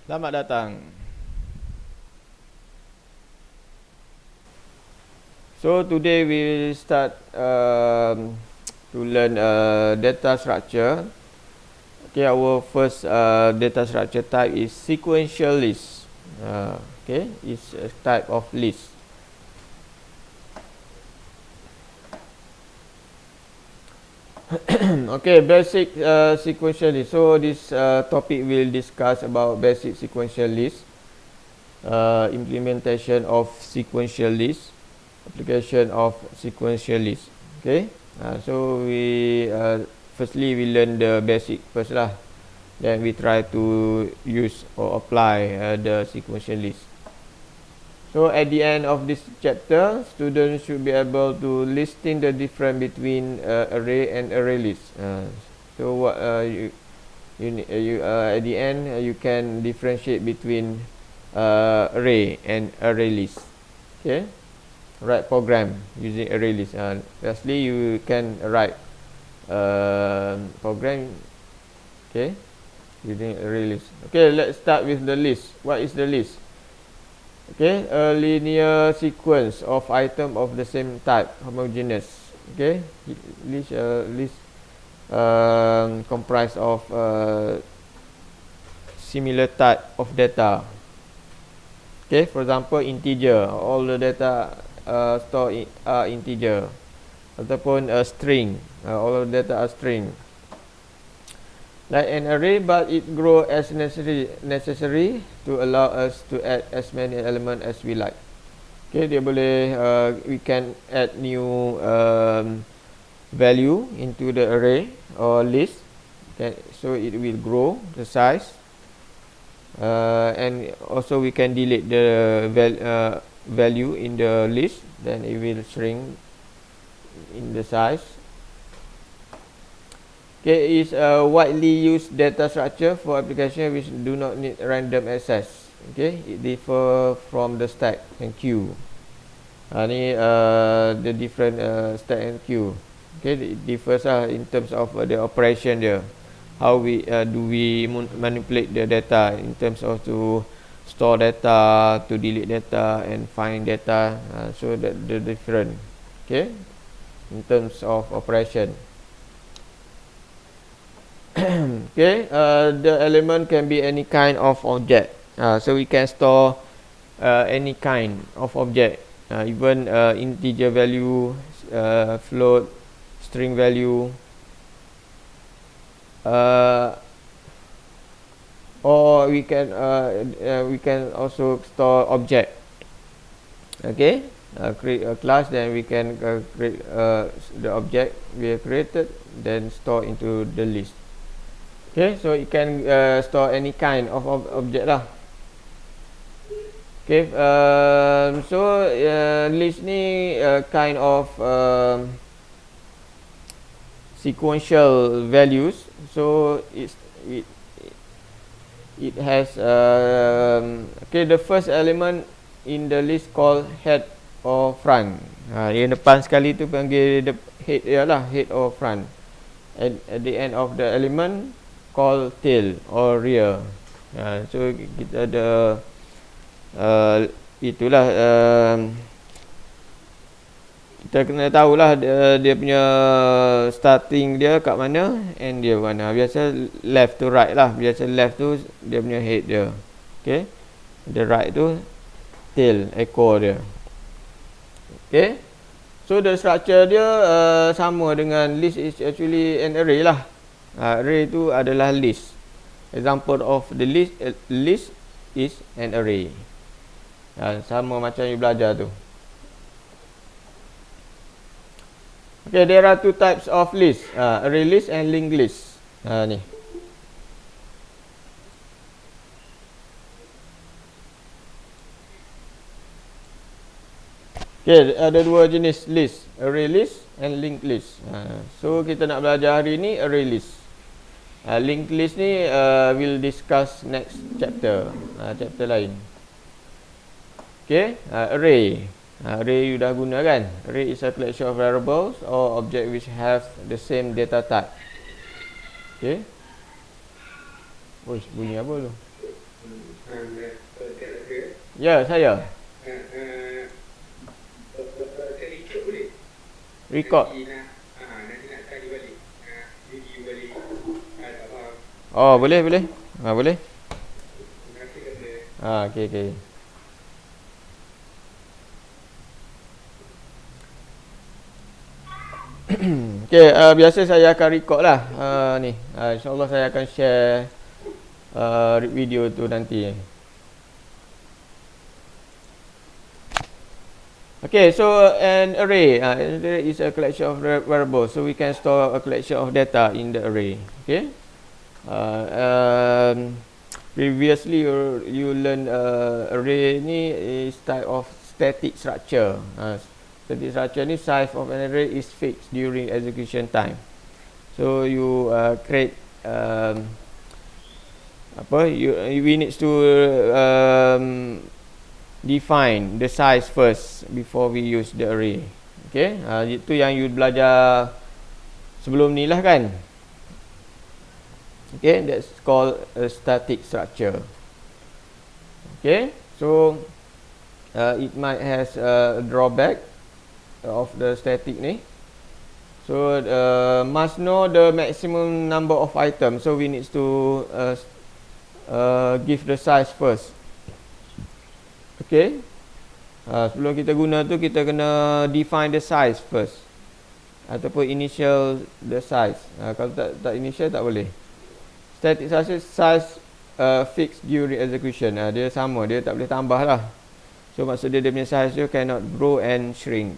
Selamat datang. So today we will start to learn data structure. Okay, our first data structure type is sequential list. Okay, it's a type of list. Okay, basic sequential list. So this topic will discuss about basic sequential list, implementation of sequential list, application of sequential list. Okay, so we firstly we learn the basic first lah, then we try to use or apply the sequential list. So at the end of this chapter, students should be able to listing the difference between array and array list. So what at the end you can differentiate between array and array list. Okay, write program using array list. Lastly, you can write program. Okay, using array list. Okay, let's start with the list. What is the list? Okay, a linear sequence of item of the same type, homogeneous. Okay, list comprised of similar type of data. Okay, for example, integer. All the data stored are integer. Ataupun a string. All the data are string. Like an array, but it grow as necessary to allow us to add as many elements as we like. Okay, dia boleh we can add new value into the array or list. Okay, so it will grow the size, and also we can delete the value in the list, then it will shrink in the size. Okay, is a widely used data structure for application which do not need random access. Okay, it differ from the stack and queue. Ni the different stack and queue. Okay, it differs in terms of the operation dia. How we do we manipulate the data in terms of to store data, to delete data and find data. So that the different. Okay, in terms of operation. Okay, the element can be any kind of object. So we can store any kind of object, even integer value, float, string value, or we can also store object. Okay, create a class, then we can create the object we have created, then store into the list. Okay, so it can store any kind of object lah. Okay, so list ni kind of sequential values. So it has okay, the first element in the list called head or front. Yang depan sekali tu panggil head dia lah, head or front. At the end of the element call tail or rear. So kita ada itulah kita kena tahulah dia punya starting dia kat mana and dia mana. Biasa left to right lah. Biasa left tu dia punya head dia. Okay, the right tu tail, ekor dia. Okay, so the structure dia sama dengan list is actually an array lah. Array itu adalah list. Example of the list is an array. Sama macam you belajar tu. Okay, there are two types of list, array list and linked list. Ni. Okay, ada dua jenis list, array list and linked list. So kita nak belajar hari ni array list. Linked list ni we'll discuss next chapter, chapter lain. Okay, array. Array you dah guna kan? Array is a collection of variables or object which have the same data type. Okay. Bunyi apa tu? Ya, saya. Record boleh? Record. Nanti nak try balik. Review balik. Tak faham. Oh, boleh, boleh. Boleh. Terima kasih kerana Okey, okey. Okey, biasa saya akan record lah. Ni. InsyaAllah saya akan share video tu nanti. Okay, so an array, an array is a collection of variables. So we can store a collection of data in the array. Okay. Previously you learn array ni is type of static structure. Static structure ni size of an array is fixed during execution time. So you create we need to define the size first before we use the array. Okay, itu yang you belajar sebelum ni lah kan. Okay, that's called a static structure. Okay, so it might has a drawback of the static ni. So must know the maximum number of items. So we need to give the size first. Okay, sebelum kita guna tu kita kena define the size first, ataupun initial the size. Kalau tak initial tak boleh. Static size fixed during execution. Dia sama, dia tak boleh tambah lah. So maksud dia punya size tu cannot grow and shrink.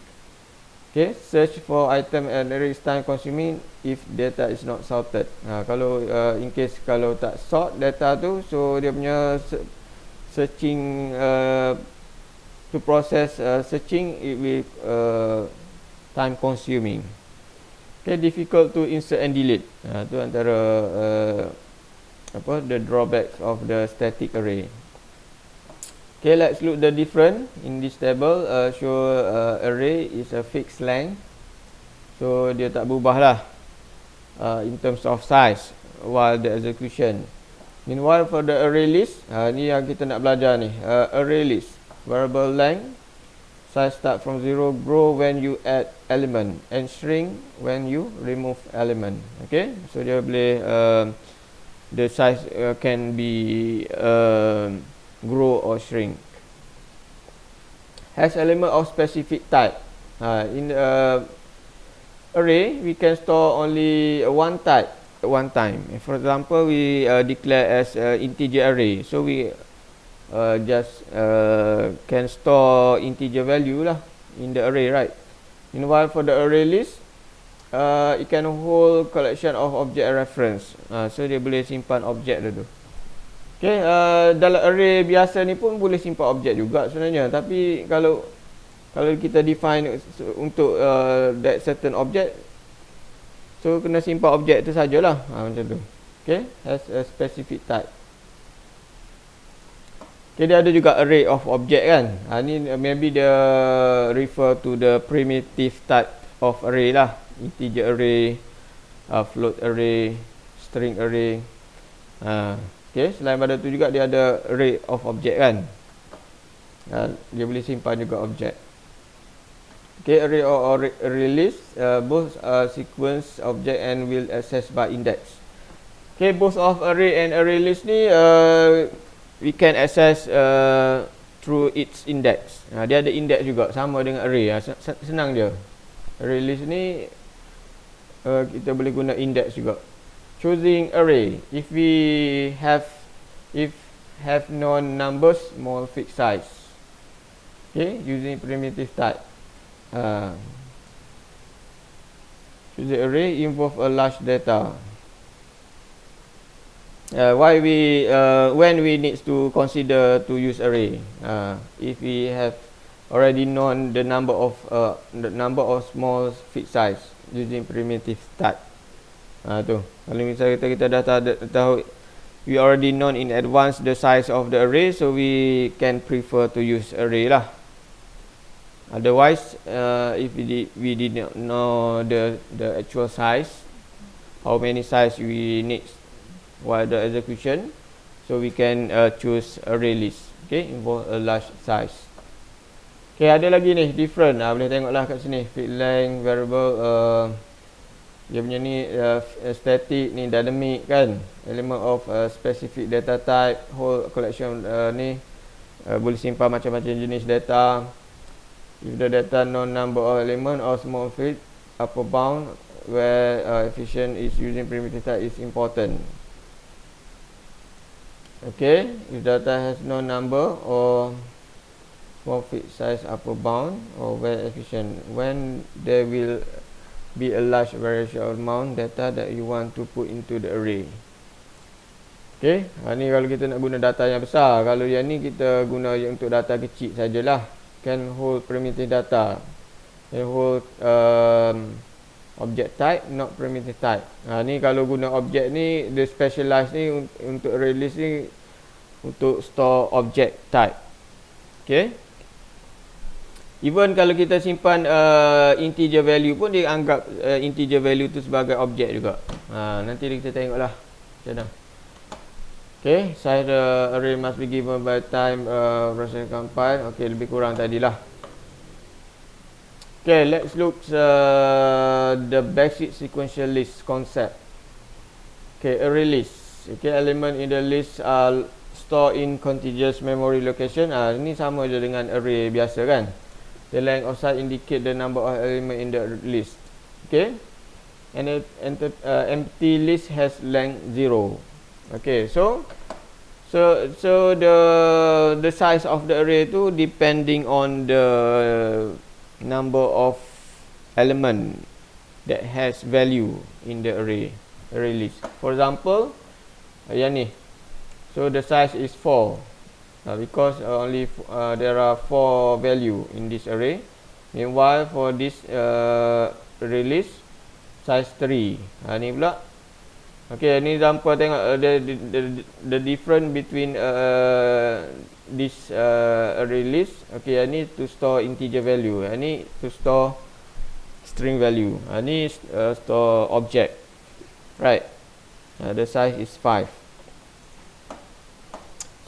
Okay, search for item and array is time consuming if data is not sorted. Kalau in case kalau tak sort data tu, so dia punya searching to process searching, it will time consuming. Okay, difficult to insert and delete. Tu antara the drawbacks of the static array. Okay, let's look the difference in this table. Show array is a fixed length, so dia tak berubah lah in terms of size while the execution. Meanwhile for the array list, ni yang kita nak belajar ni. Array list, variable length, size start from 0, grow when you add element, and shrink when you remove element. Okay, so dia boleh the size can be grow or shrink. Has element of specific type. In array we can store only one type at one time. For example, we declare as integer array, so we just can store integer value lah in the array, right? Meanwhile for the array list, it can hold collection of object reference. So dia boleh simpan objek tu. Okay, dalam array biasa ni pun boleh simpan objek juga sebenarnya, tapi kalau kita define untuk that certain object, so kena simpan objek tu sajalah. Macam tu. Okay, has a specific type. Okay, dia ada juga array of object kan. Ni maybe dia refer to the primitive type of array lah. Integer array, float array, string array. Okay, selain pada tu juga dia ada array of object kan. Dia boleh simpan juga objek. Okay, array or array list, both sequence object and will access by index. Okay, both of array and array list ni we can access through its index. Dia ada index juga, sama dengan array. Senang je. Array list ni kita boleh guna index juga. Choosing array, if have known numbers, small fixed size. Okay, using primitive type. Choosing array involve a large data. Why we when we need to consider to use array, if we have already known the number of small fixed size using primitive type. Tu kalau misalnya kita dah tahu, we already known in advance the size of the array, so we can prefer to use array lah. Otherwise, if we did not know the actual size, how many size we need while the execution, So we can choose array list. Okay, involve a large size. Okay, ada lagi ni different. Boleh tengoklah kat sini. Feed length variable, dia punya ni static, ni dynamic kan. Element of specific data type, whole collection ni boleh simpan macam-macam jenis data. If the data no number of element or small field, upper bound where efficient is using primitive type is important. Okay, if data has no number or small field size upper bound or where efficient, when there will be a large variation of amount data that you want to put into the array. Okay, ni kalau kita nak guna data yang besar. Kalau yang ni kita guna untuk data kecil sajalah. Can hold primitive data, can hold object type, not primitive type. Ni kalau guna object ni, the specialized ni untuk array list ni untuk store object type. Okay, even kalau kita simpan integer value pun dia anggap integer value tu sebagai objek juga. Nanti kita tengoklah macam mana. Okay, size the array must be given by time process compile. Okay, lebih kurang tadilah. Okay, let's look the basic sequential list concept. Okay, array list. Okay, element in the list are stored in contiguous memory location. Ini sama je dengan array biasa kan. The length of size indicate the number of element in the list. Okay, and empty list has length 0. Okay, so the size of the array tu depending on the number of element that has value in the array list. For example, yang ni. So the size is 4 because only there are 4 value in this array. Meanwhile for this array list size 3. Ni pula. Okay, ni example tengok the difference between this array list. Okay, ni to store integer value. Ni to store string value. Ni store object. Right. The size is 5.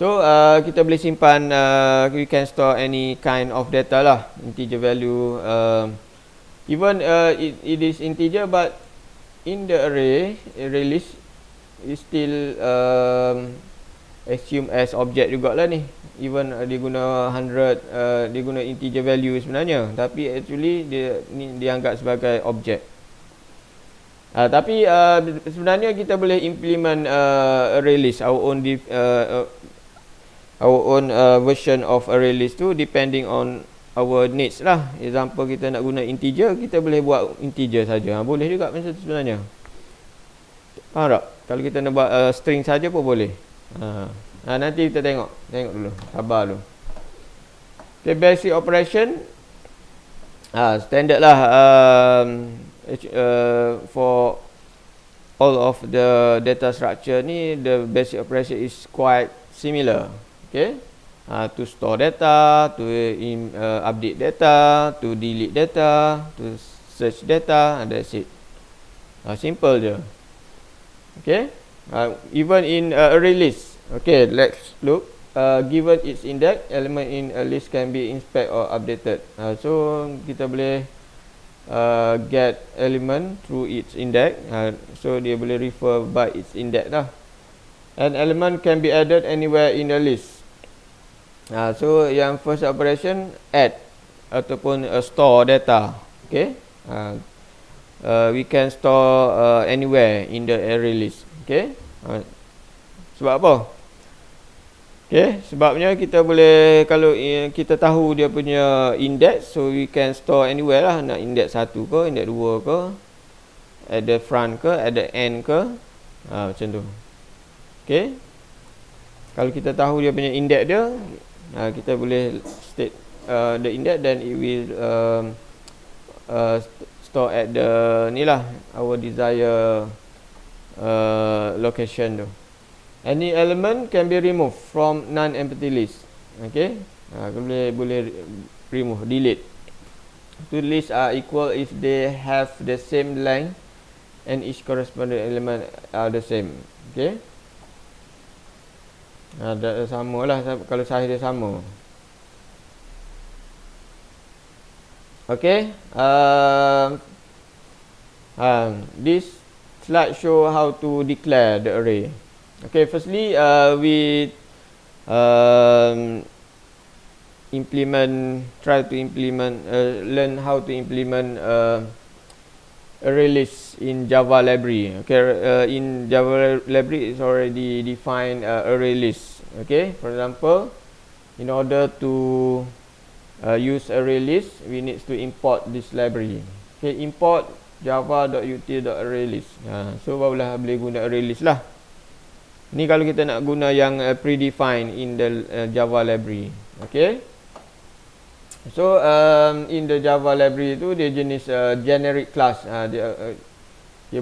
So kita boleh simpan, we can store any kind of data lah, integer value. Even it is integer, but in the array list is still assume as object jugalah ni. Even dia guna 100, dia guna integer value sebenarnya, tapi actually dia ni dianggap sebagai object. Tapi sebenarnya kita boleh implement array list, our own version of array list tu depending on our needs lah. Example, kita nak guna integer, kita boleh buat integer saja. Boleh juga macam tu sebenarnya. Faham tak? Kalau kita nak buat string saja pun boleh. Nanti kita tengok dulu. Sabar dulu. Okay, basic operation. Standard lah for all of the data structure ni, the basic operation is quite similar. Okay. To store data, to update data, to delete data, to search data, and that's it. Simple je. Okay. Even in array list. Okay, let's look. Given its index, element in a list can be inspected or updated. So kita boleh get element through its index. So dia boleh refer by its index lah. An element can be added anywhere in the list. So yang first operation, add ataupun store data. Okay, we can store anywhere in the array list. Okay, sebab apa? Okay, sebabnya kita boleh, kalau kita tahu dia punya index, so we can store anywhere lah. Nak index 1 ke, index 2 ke, at the front ke, at the end ke, macam tu. Okay, kalau kita tahu dia punya index dia, kita boleh state the index, then it will store at the ni lah, our desired location tu. Any element can be removed from non-empty list. Okay, boleh remove, delete. Two lists are equal if they have the same length and each corresponding element are the same. Okay. Ada sama lah kalau size dia sama. Okay. This slide show how to declare the array. Okay, firstly we learn how to implement array list in Java library. Okay, in Java library it's already defined array list. Okay, for example, in order to use array list, we need to import this library. Okay, import java.util.arraylist. So barulah boleh guna array list lah. Ni kalau kita nak guna yang predefined in the Java library. Okay. So in the Java library tu dia jenis generic class. Dia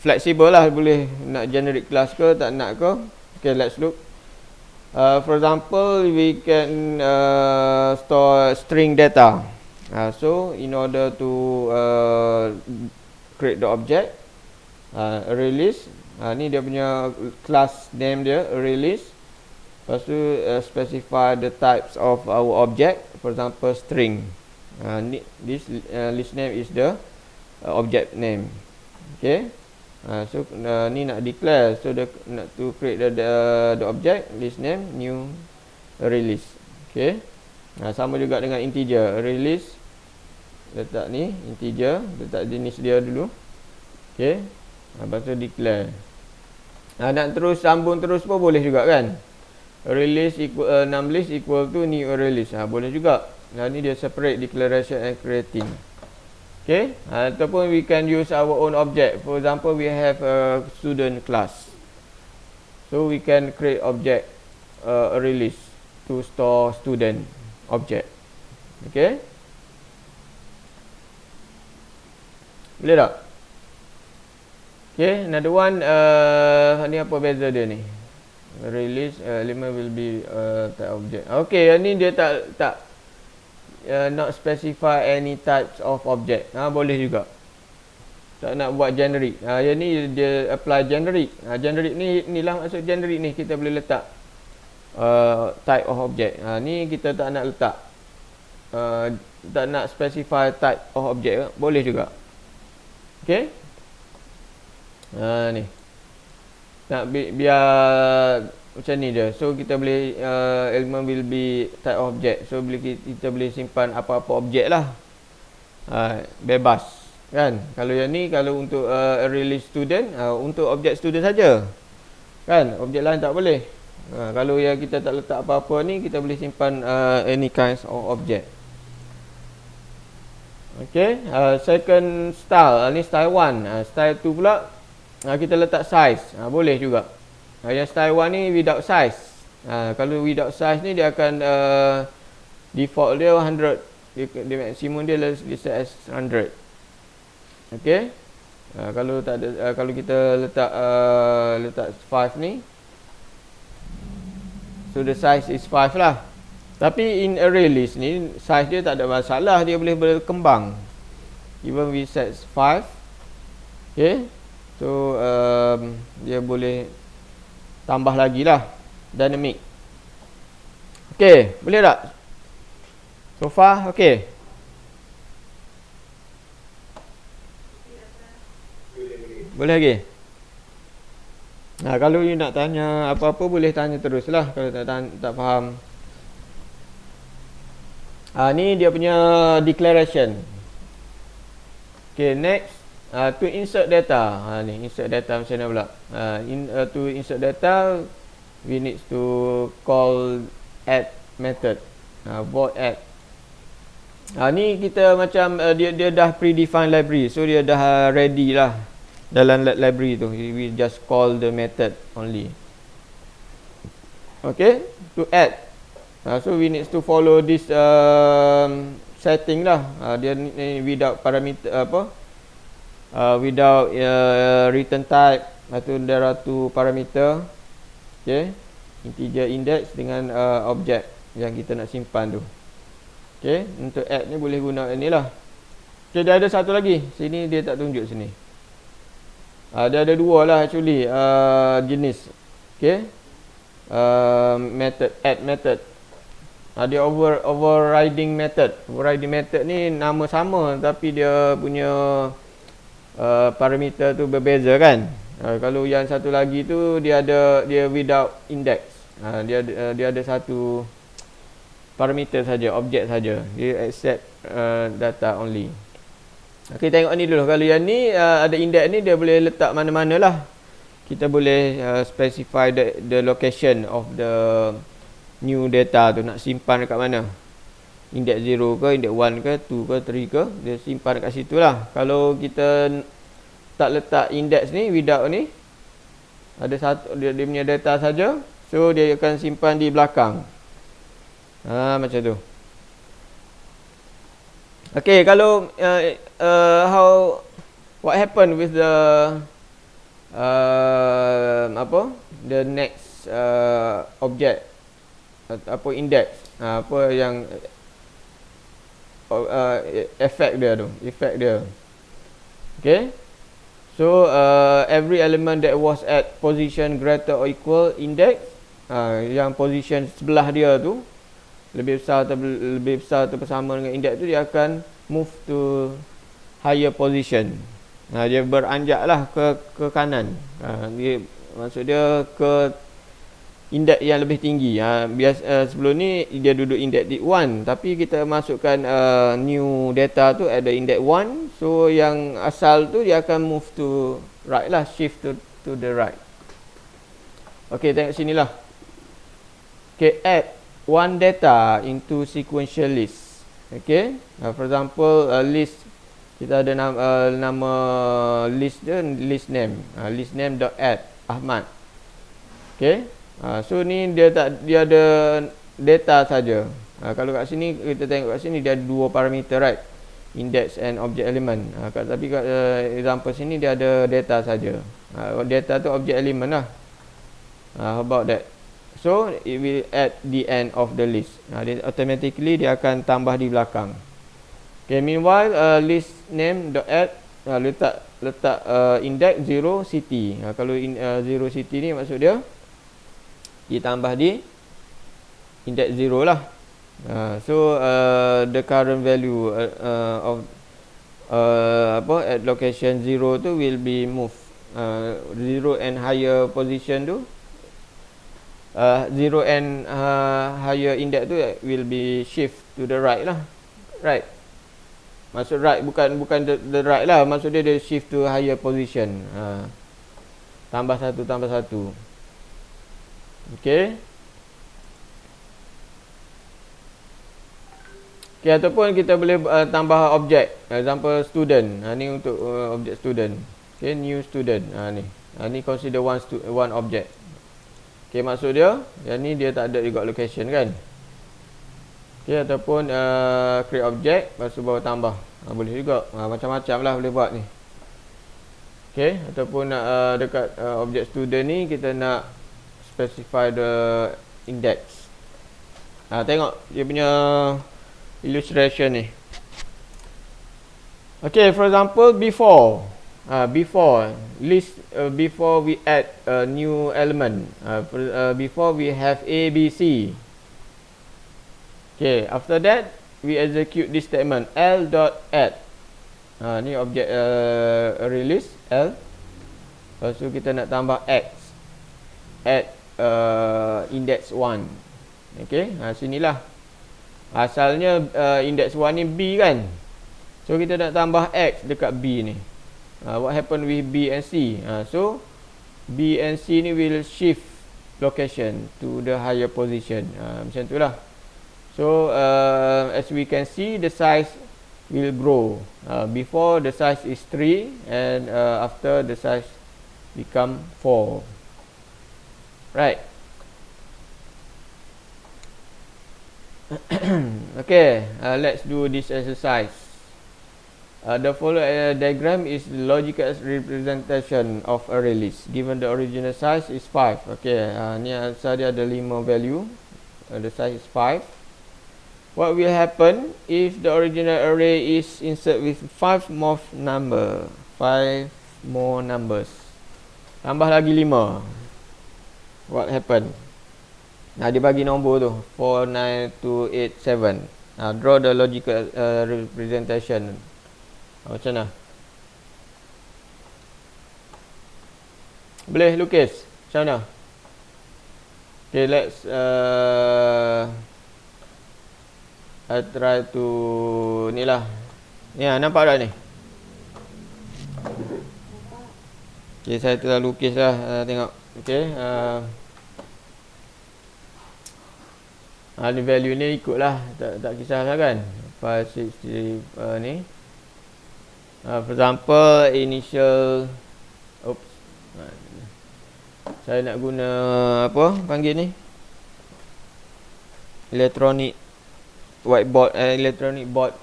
flexible lah, boleh nak generic class ke tak nak ke. Okay, let's look. For example, we can store string data. So in order to create the object array list, ni dia punya class name dia, array list. Lepas tu specify the types of our object. For example, string. This list name is the object name. Okay. So ni nak declare. So nak to create the object, list name, new array list. Okay. Sama juga dengan integer, array list. Letak ni integer, letak jenis dia dulu. Okay. Lepas tu declare. Nak terus sambung terus pun boleh juga kan. Array list equal num list equal to new array list. Boleh juga. Ni dia separate declaration and creating. Okay. Ataupun we can use our own object. For example, we have a student class. So we can create object array list to store student object. Okay. Boleh tak? Okay, another one. Ni apa beza dia ni? Array list element will be type object. Okay, ni dia tak not specify any types of object. Boleh juga. Tak nak buat generic. Yang ni dia apply generic. Generic ni lah maksud generic ni, kita boleh letak type of object. Ni kita tak nak letak tak nak specify type of object, boleh juga. Okay. Ni nak biar macam ni dia. So kita boleh element will be type of object. So kita boleh simpan apa-apa objek lah. Bebas kan. Kalau yang ni, kalau untuk array list student, untuk objek student saja kan, objek lain tak boleh. Kalau yang kita tak letak apa-apa ni, kita boleh simpan any kinds of object. Okay. Second style, ni style 1. Style 2 pula, kita letak size. Boleh juga. Yang style 1 ni without size. Kalau without size ni dia akan default dia 100. Dia maksimum dia set as 100. Okay. Kalau tak ada, kalau kita letak 5 ni, so the size is 5 lah. Tapi in array list ni, size dia tak ada masalah, dia boleh berkembang. Even we set 5. Okay. So dia boleh tambah lagi lah, dynamic. Okay, boleh tak? So far, okay. Boleh lagi? Kalau you nak tanya apa-apa, boleh tanya terus lah kalau tak faham. Ni dia punya declaration. Okay, next. To insert data. Ni insert data macam mana pula? To insert data, we need to call add method. Void add. Ni kita macam dia dah predefined library. So dia dah ready lah dalam library tu. We just call the method only. Okay, to add. So we need to follow this setting lah. Dia ni without parameter without return type, atau there are two parameter. Okay, integer index dengan object yang kita nak simpan tu. Okay, untuk add ni boleh guna ni lah. Okay, dia ada satu lagi. Sini dia tak tunjuk sini. Dia ada dua lah actually jenis. Okay. Method, add method. Dia overriding method. Overriding method ni nama sama tapi dia punya parameter tu berbeza kan. Kalau yang satu lagi tu dia without index. Dia ada satu parameter saja, objek saja. Dia accept data only. Okey, tengok ni dulu. Kalau yang ni ada index ni, dia boleh letak mana-mana lah. Kita boleh specify the location of the new data tu, nak simpan dekat mana. Index 0 ke, index 1 ke, 2 ke, 3 ke, dia simpan dekat situ lah. Kalau kita tak letak index ni, without ni, ada satu dia punya data saja, so dia akan simpan di belakang. Macam tu. Okay, kalau what happen with the the next object, index, apa yang effect dia. Okay, so every element that was at position greater or equal index, yang position sebelah dia tu lebih besar atau bersama dengan index tu, dia akan move to higher position. Dia beranjak lah ke kanan. Maksud dia ke indeks yang lebih tinggi. Sebelum ni dia duduk indeks 1, tapi kita masukkan new data tu ada indeks 1, so yang asal tu dia akan move to right lah, shift to the right. Okay, tengok sini lah. Okay, add one data into sequential list. Okay, for example list, kita ada nama list dia, list name, list name dot add Ahmad. Okay, so ni dia ada data saja. Kalau kat sini kita tengok kat sini dia ada dua parameter, right? Index and object element. Tapi kat example sini dia ada data saja. Data tu object element lah. How about that? So it will at the end of the list. Dia automatically dia akan tambah di belakang. Okay, meanwhile list name dot add letak index 0 city. Kalau 0 city ni maksud dia ditambah di index 0 lah. So the current value of at location 0 tu will be moved. 0 and higher position tu, 0 and higher index tu will be shift to the right lah. Right. Maksud right bukan the right lah. Maksud dia shift to higher position. Tambah satu. Okay. Okay, ataupun kita boleh tambah objek. Example student. Ni untuk objek student. Okay, new student. Ni consider one object. Okay, maksud dia yang ni dia tak ada juga location kan. Okay, ataupun create object, lepas tu baru tambah. Boleh juga. Macam-macam lah boleh buat ni. Okay, ataupun dekat objek student ni kita nak specify the index. Tengok dia punya illustration ni. Okay, for example before list, before we add a new element, before we have A, B, C. Okay, after that we execute this statement l.add. Ni objek array list L. Lepas tu kita nak tambah X, add index 1. Okay, sinilah asalnya index 1 ni B kan, so kita nak tambah X dekat B ni. What happen with B and C? So B and C ni will shift location to the higher position. Macam tu lah. So as we can see, the size will grow. Before the size is 3 and after the size become 4. Right. Okay, let's do this exercise. The following diagram is logical representation of array list. Given the original size is 5. Okay, ni asal dia ada 5 value. The size is 5. What will happen if the original array is insert with 5 more numbers? Tambah lagi 5. what happened? Dia bagi nombor tu 49287. Draw the logical representation. Macam mana? Boleh lukis? Macam mana? Okay, let's I try to ni lah. Ni nampak tak ni? Okay, saya telah lukis lah. Tengok. Okay. Ni value ni ikut lah. Tak kisahlah kan. 560 ni. For example, initial. Oops. Saya nak guna apa panggil ni? Electronic whiteboard, electronic board,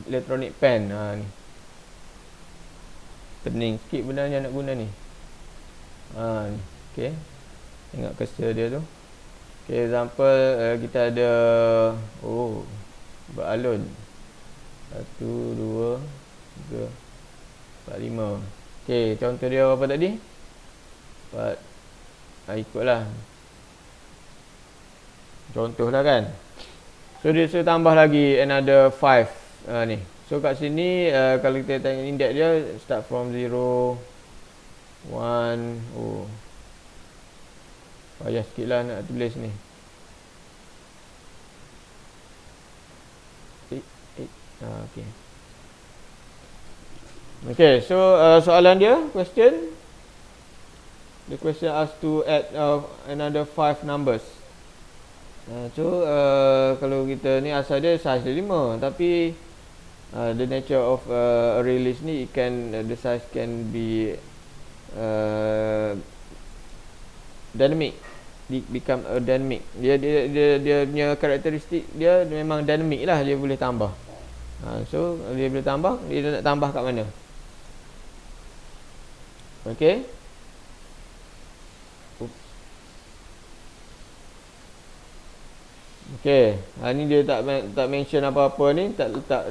electronic pen. Ni. Pening sikit benda yang nak guna ni. Ni. Okay. Tengok cursor dia tu. Okay, example kita ada beralun. 1, 2, 3, 4, 5. Okay, contoh dia apa tadi? 4. Ikutlah. Contoh lah kan. So dia suruh tambah lagi another 5 ni. So kat sini kalau kita tengok index dia start from 0, 1. Payah sikit lah nak tulis ni. 8. Okay. Okay, so soalan dia, question. The question asks to add another 5 numbers. So kalau kita ni asal dia size dia 5, tapi the nature of array list ni the size can be dynamic, become a dynamic. Dia punya karakteristik dia memang dynamic lah, dia boleh tambah. So dia boleh tambah, dia nak tambah kat mana? Okay. Okay, ni dia tak mention apa-apa ni, tak letak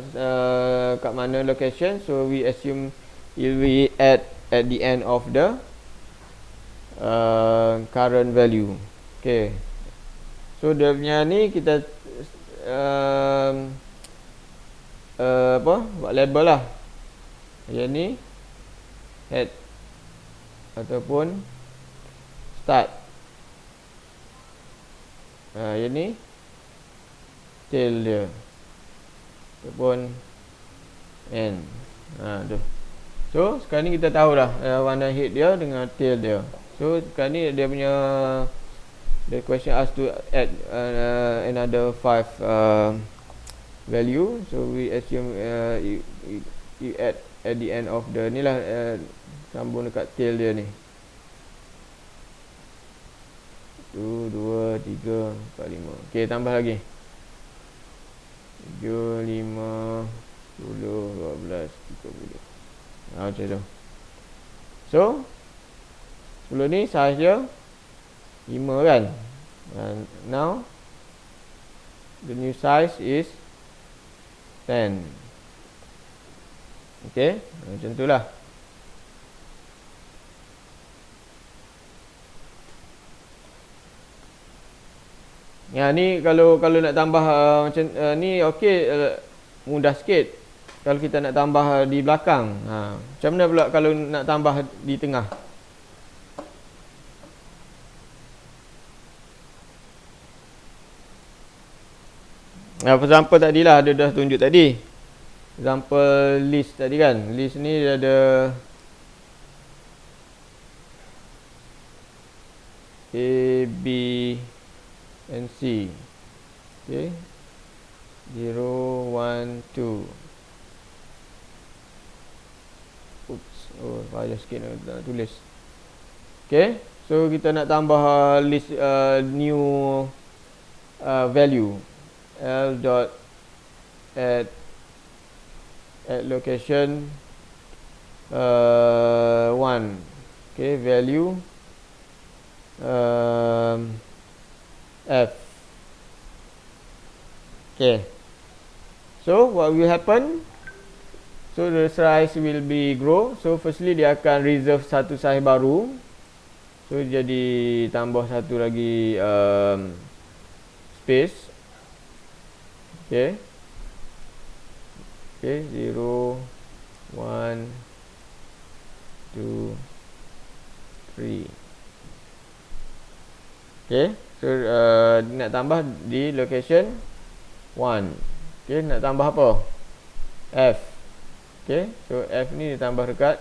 kat mana location. So we assume it will add at the end of the current value. Okay, so dia punya ni kita buat label lah. Yang ni head ataupun start. Yang ni tail dia ataupun end. Tu. So sekarang ni kita tahu dah warna head dia dengan tail dia. So sekarang ni dia punya the question asked to add another 5 value. So we assume you add at the end of the ni lah, sambung dekat tail dia ni. 1, 2, 3, 4, 5. Okay, tambah lagi 7, 5, 10, 12, 30. Macam tu. So sebelum ni size dia 5 kan. And now the new size is 10. Okay, macam tu lah. Ya, ni kalau nak tambah macam ni okey, mudah sikit. Kalau kita nak tambah di belakang, macam mana pula kalau nak tambah di tengah? For example tadilah dia dah tunjuk tadi. Example list tadi kan. List ni dia ada A, B and C. Okay, 0, 1, 2. Oops, payah sikit nak tulis. Okay, so kita nak tambah list new value. L dot add location 1. Okay, value F. Okay, so what will happen? So the size will be grow. So firstly dia akan reserve satu size baru. So jadi tambah satu lagi space. Okay. Okay, 0 1 2 3. Okay, so nak tambah di location 1. Okay, nak tambah apa? F. Okay, so F ni ditambah dekat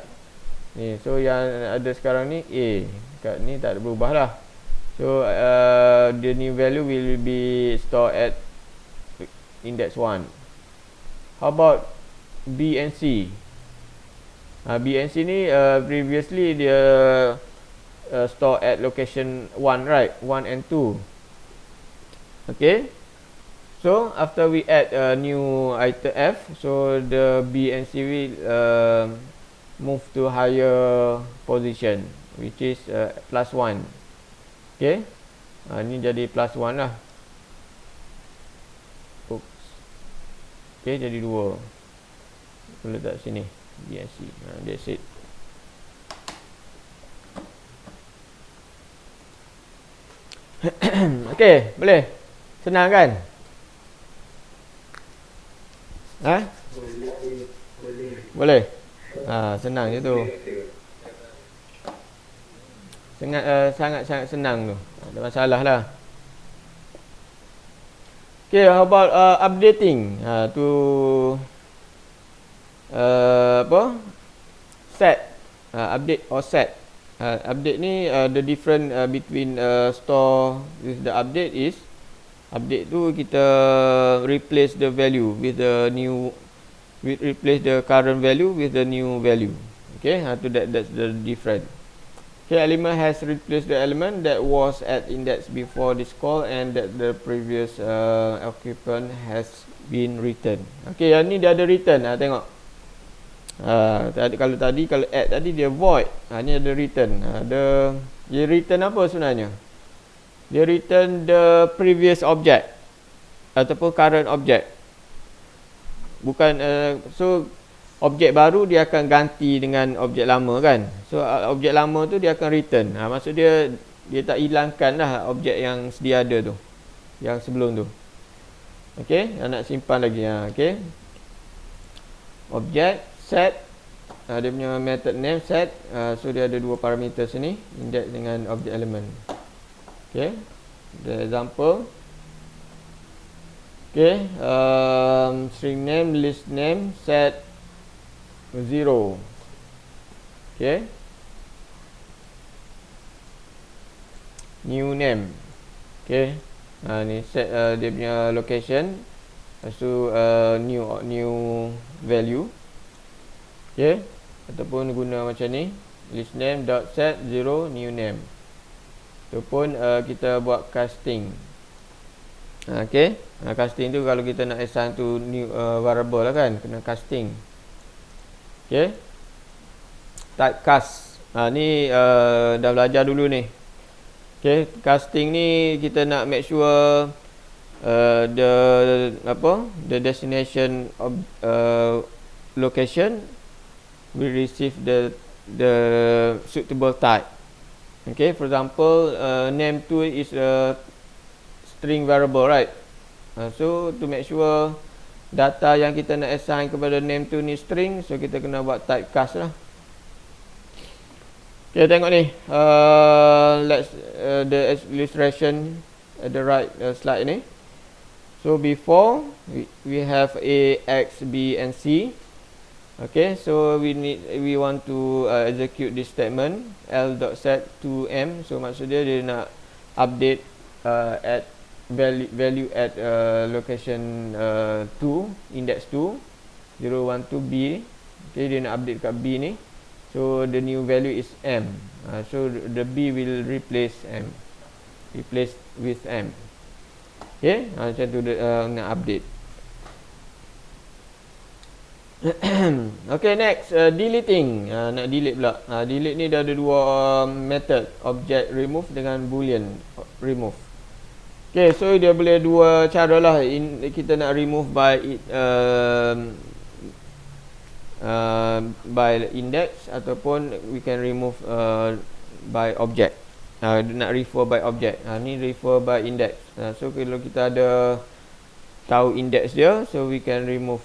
ni. So yang ada sekarang ni A. Dekat ni tak ada berubah lah. So the new value will be stored at index 1. How about B and C? B and C ni previously dia store at location 1, right? 1 and 2. Okay. So after we add a new item F, so the B and C will move to higher position, which is +1. Okay. Ni jadi +1 lah. Oops. Okay, jadi 2. Kita letak sini B and C. That's it. Okay, boleh? Senang kan? Boleh? Senang je tu. Sangat-sangat senang tu. Tak ada masalah lah. Okay, how about updating to set, update or set. Update ni the different between store with the update is, update tu kita replace the value with the new, replace the current value with the new value. Okay, that's the difference. Okay, element has replaced the element that was at index before this call and that the previous occupant has been returned. Okay, yang ni dia ada return. Tengok. Kalau add tadi dia void. Ni ada return. Dia return apa sebenarnya? Dia return the previous object ataupun current object. Bukan so objek baru dia akan ganti dengan objek lama kan. So objek lama tu dia akan return. Maksud dia tak hilangkan lah objek yang sedia ada tu, yang sebelum tu. Okey, nak simpan lagi. Okey, objek set, dia punya method name set. So dia ada dua parameter sini, index dengan object element. Okey, the example. Okey, string name, list name, set 0. Okay, new name. Okay, ni set dia punya location. Lepas tu new value. Okay, ataupun guna macam ni, list name dot set 0 new name. Ataupun kita buat casting. Okay, casting tu kalau kita nak assign to new variable lah kan, kena casting. Okay, typecast. Ni dah belajar dulu ni. Okay, casting ni kita nak make sure the destination of location will receive the suitable type. Okay, for example, name tu is a string variable, right? So to make sure data yang kita nak assign kepada name tu ni string, so kita kena buat typecast lah. Okay, tengok ni, let's the illustration at the right slide ni. So before we have A, X, B and C. Okay, so we want to execute this statement L.set to M. So maksud dia nak update at value at location 2, index 2, 0, 1, 2, B. Okay, dia nak update kat B ni. So the new value is M. So the B will replace M, replace with M. Okay, macam tu nak update. Okay, next deleting. Nak delete pula. Delete ni dah ada dua method, object remove dengan boolean remove. Okay, so dia boleh dua cara lah. Kita nak remove by index ataupun we can remove by object. nak refer by object. Ni refer by index. So kalau kita ada tahu index dia, so we can remove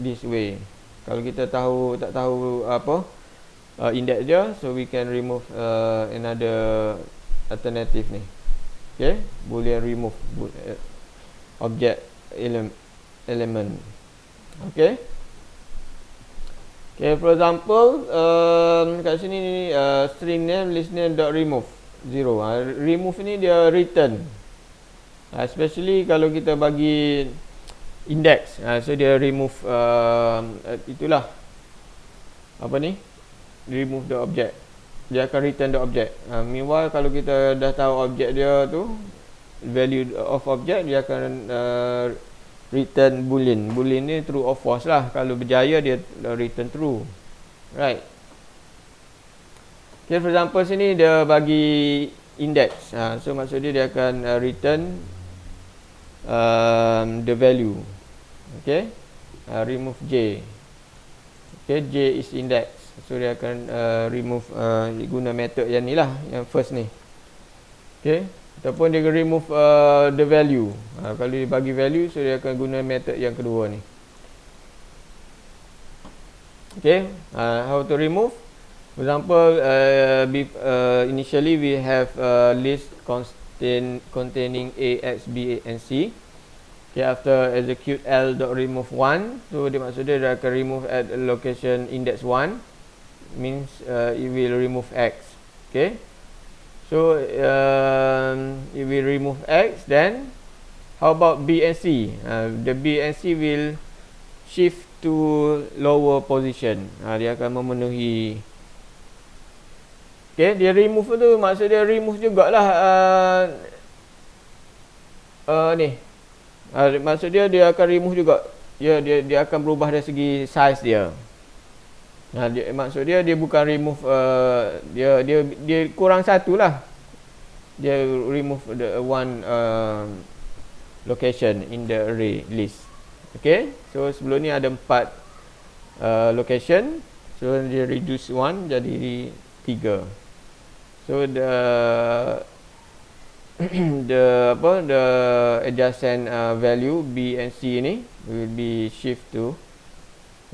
this way. Kalau kita tak tahu apa index dia, so we can remove another alternative ni. Okay, boolean remove object element. Okay. Okay, for example, kat sini ni string name list name dot remove 0. Remove ni dia return. Especially kalau kita bagi index, so dia remove itulah apa ni? Remove the object. Dia akan return the object. Meanwhile kalau kita dah tahu object dia tu, value of object, dia akan return boolean. Boolean ni true or false lah. Kalau berjaya dia return true. Right. Okay, for example sini dia bagi index. So maksud dia akan return the value. Okay. Remove J. Okay, J is index. So dia akan remove guna method yang ni lah, yang first ni. Okay. Ataupun dia remove the value. Kalau dia bagi value, so dia akan guna method yang kedua ni. Okay. How to remove? For example, initially we have a list containing A, X, B, and C. Okay, after execute L.remove 1, so dia maksud dia akan remove at location index 1, means it will remove X. Okay, so it will remove X. Then how about B and C? The B and C will shift to lower position. Dia akan memenuhi. Okay, dia remove tu maksud dia remove jugalah ni. Maksud dia akan remove juga. Dia akan berubah dari segi size dia. Maksud dia bukan remove dia kurang satu lah. Dia remove the one location in the array list. Okay, so sebelum ni ada 4 location, so dia reduce 1 jadi 3. So the adjacent value B and C ni will be shift to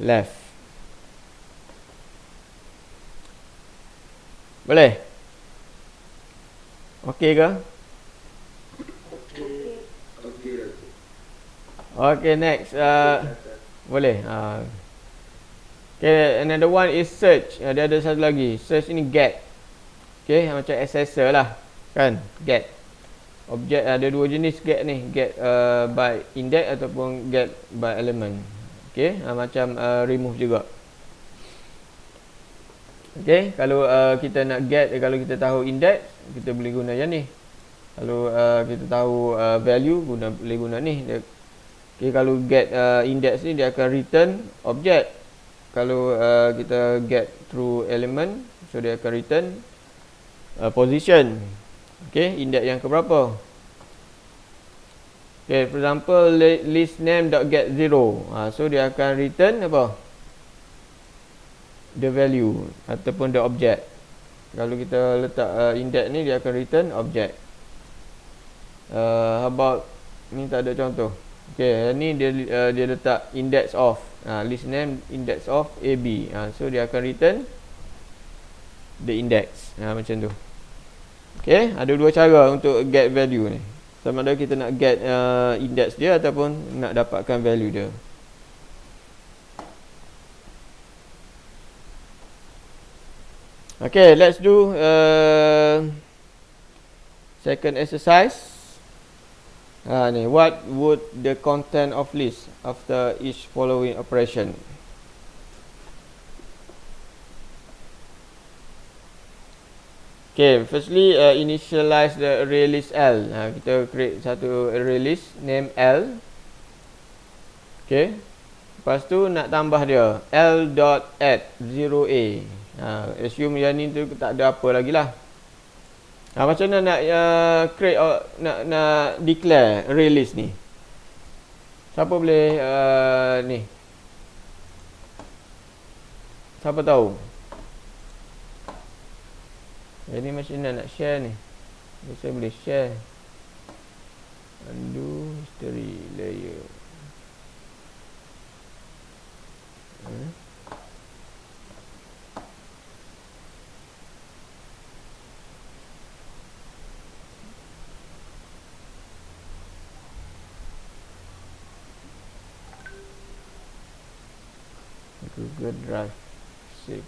left. Boleh? Okey ke? Okay, next. Boleh. Okay, another one is search. Dia ada satu lagi. Search ini get. Okay, macam accessor lah. Kan? Get. Objek ada dua jenis get ni. Get by index ataupun get by element. Okay, macam remove juga. Okay, kalau kita nak get, kalau kita tahu index, kita boleh guna yang ni. Kalau kita tahu value, boleh guna ni. Okay, kalau get index ni dia akan return object. Kalau kita get through element, so dia akan return position. Okay, index yang keberapa? Okay, for example list name dot get 0. So dia akan return apa? The value ataupun the object. Kalau kita letak index ni, dia akan return object. How about ni, tak ada contoh. Okay, ni dia letak index of list name index of AB. So dia akan return the index. Macam tu. Okay, ada dua cara untuk get value ni. Sama ada kita nak get index dia ataupun nak dapatkan value dia. Okay, let's do second exercise. Ni, what would the content of list after each following operation? Okay, firstly initialize the array list L. Kita create satu array list name L. Okay, lepas tu nak tambah dia L.add 0a. Assume yang ni tu tak ada apa lagi lah. Macam mana nak create nak declare array list ni? Siapa boleh ni? Siapa tahu? Jadi macam mana nak share ni? Saya boleh share. Undo history layer. Google Drive save.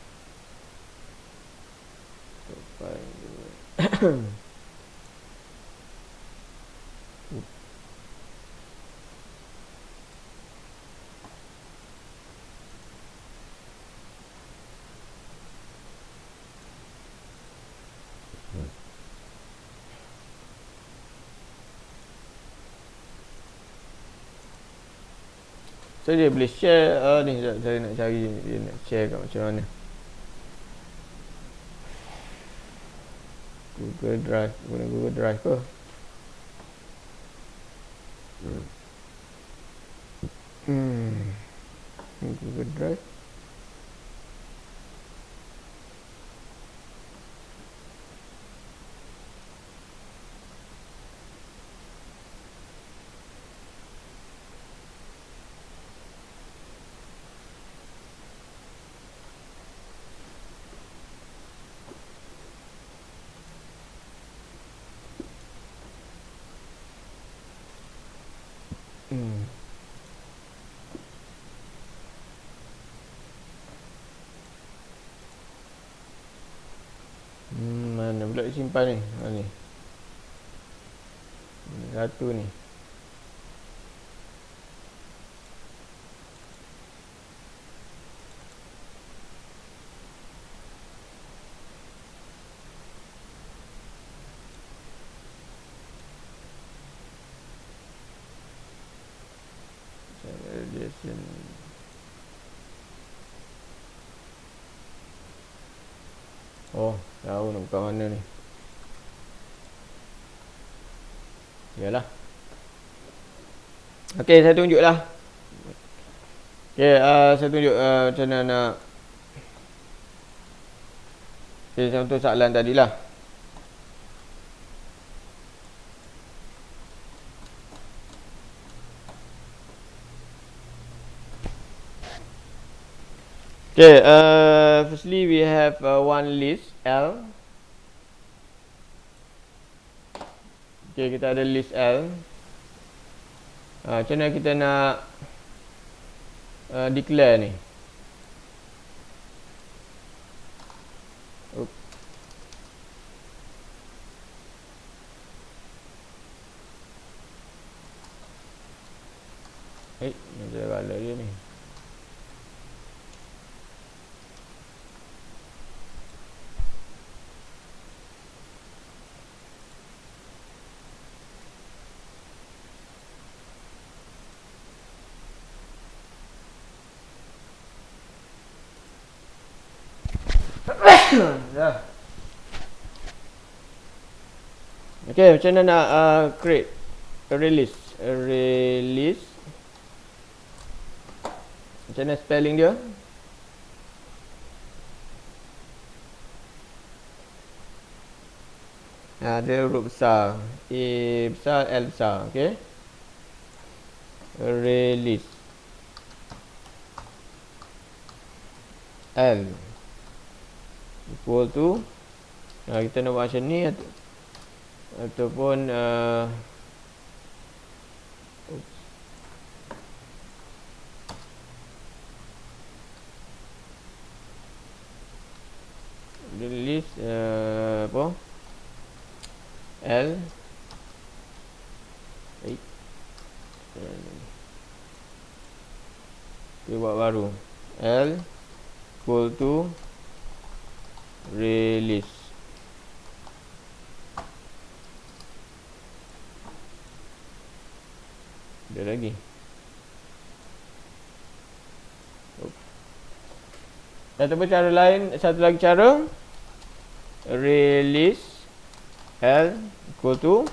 So dia boleh share. Ni saya nak cari dia nak share kat macam mana. Google Drive. Guna Google Drive ke? Google Drive. Mana pula disimpan ni? Ni. Satu ni. Radiation. Oh, tahu nak buka mana ni. Yalah. Okey, saya tunjuklah. Okey, saya tunjuk macam mana nak. Okey, contoh soalan tadilah. Okay, firstly we have one list L. Okay, kita ada list L. Macam mana kita nak declare ni? Macam mana dia ni? Dah. Okay, macam mana nak create a release? Macam mana spelling dia? Dia huruf besar. A besar, L besar. Okay. Release. L equal to, kita nak buat macam ni ataupun release apa L kita buat baru L equal to release. Ada lagi. Ataupun cara lain, satu lagi cara, release L equal to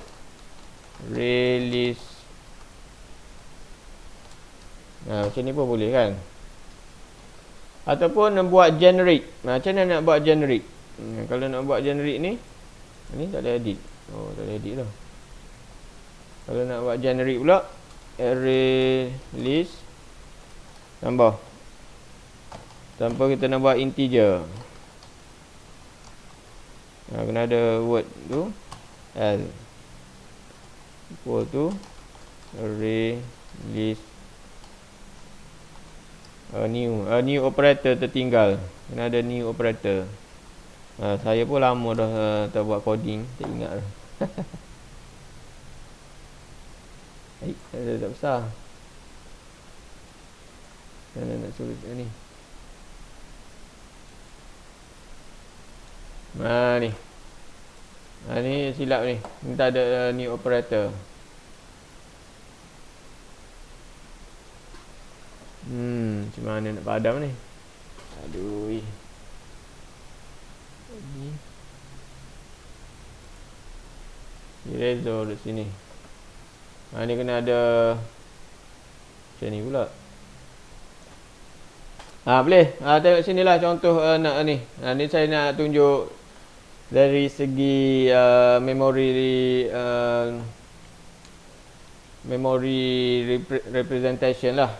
release. Macam ni pun boleh kan. Ataupun buat generate. Macam mana nak buat generate? Kalau nak buat generic ni tak ada edit. Oh, tak ada edit dah. Kalau nak buat generic pula, array list tambah. Tanpa kita nak buat integer. Kena ada word tu L equal to array list new operator tertinggal. Kena ada new operator. Saya pun lama dah tak buat coding, tak ingat dah. Tak besar. Nak suruh ni. Ni. Ni silap ni. Kita ada new operator. Macam mana nak padam ni? Aduh. Eraser dekat sini. Ni kena ada macam ni pula. Boleh. Tengok sini lah contoh nak ni. Ni saya nak tunjuk dari segi memory representation lah.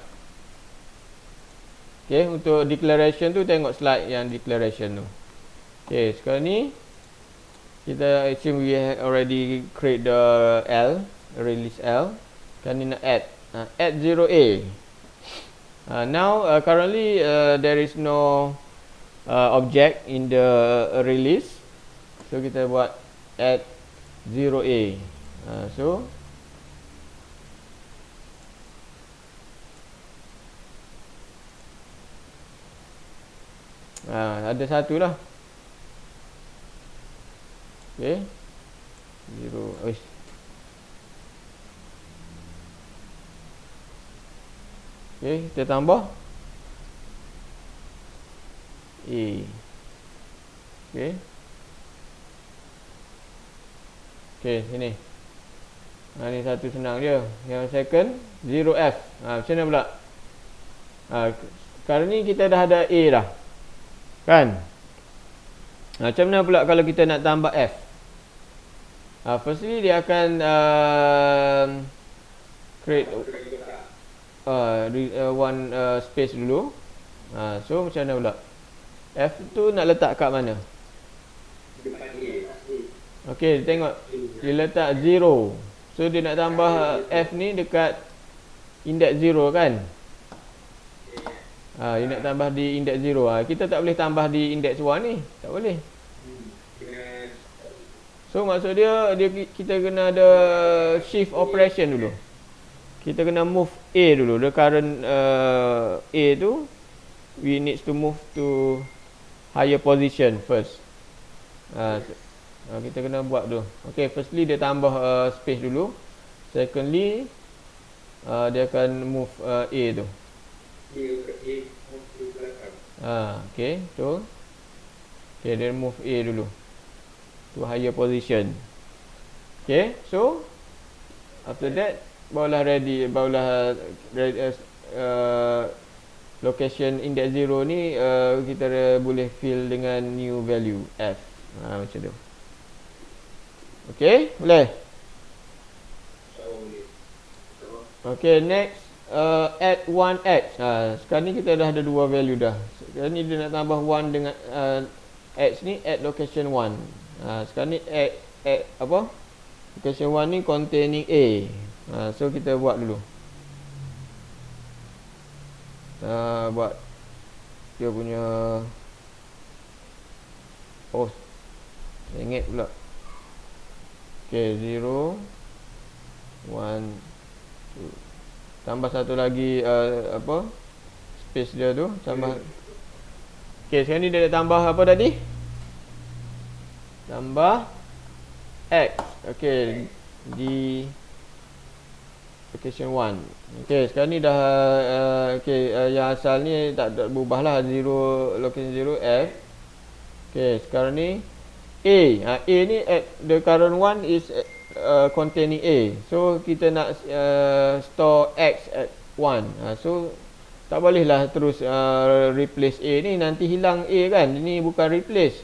Okay, untuk declaration tu tengok slide yang declaration tu. Okay, sekarang ni kita assume we already create the L, release L. Sekarang ni nak add 0A. Now currently there is no object in the release, so kita buat add 0A. So ada satu lah. Okay, 0. Okay, kita tambah A. Okay. Okay, sini. Ni satu senang dia. Yang second 0F. Macam mana pula? Sekarang ni kita dah ada A dah. Kan? Macam mana pula kalau kita nak tambah F? Firstly dia akan create one space dulu. So macam mana pula? F tu nak letak kat mana? Okey, tengok dia letak 0. So dia nak tambah F ni dekat index 0 kan? Dia nak tambah di index 0. Kita tak boleh tambah di index 1 ni. Tak boleh. So maksud dia kita kena ada shift operation dulu. Kita kena move A dulu. The current A tu we need to move to higher position first. Kita kena buat tu. Okay, firstly dia tambah space dulu. Secondly dia akan move A tu. Okay, tu. Okay, dia move A dulu to higher position. Okay, so after that barulah ready, location index 0 ni kita boleh fill dengan new value F. Macam tu. Okay, boleh? Okay, next add 1x. Sekarang ni kita dah ada dua value dah. Sekarang ni dia nak tambah 1 dengan x ni add location 1. Sekarang ni add apa? Location 1 ni containing A. So kita buat dulu. Buat dia punya ingat pula. Okay, 0 1 2. Tambah satu lagi apa? Space dia tu tambah. Okay, sekarang ni dia dah tambah apa tadi? Tambah X. Okay, di location 1. Okay, sekarang ni dah yang asal ni tak berubah lah. 0 location 0 F. Okay, sekarang ni A. A ni the current one is containing A. So kita nak store X at 1. So tak boleh lah terus replace A ni, nanti hilang A kan. Ini bukan replace.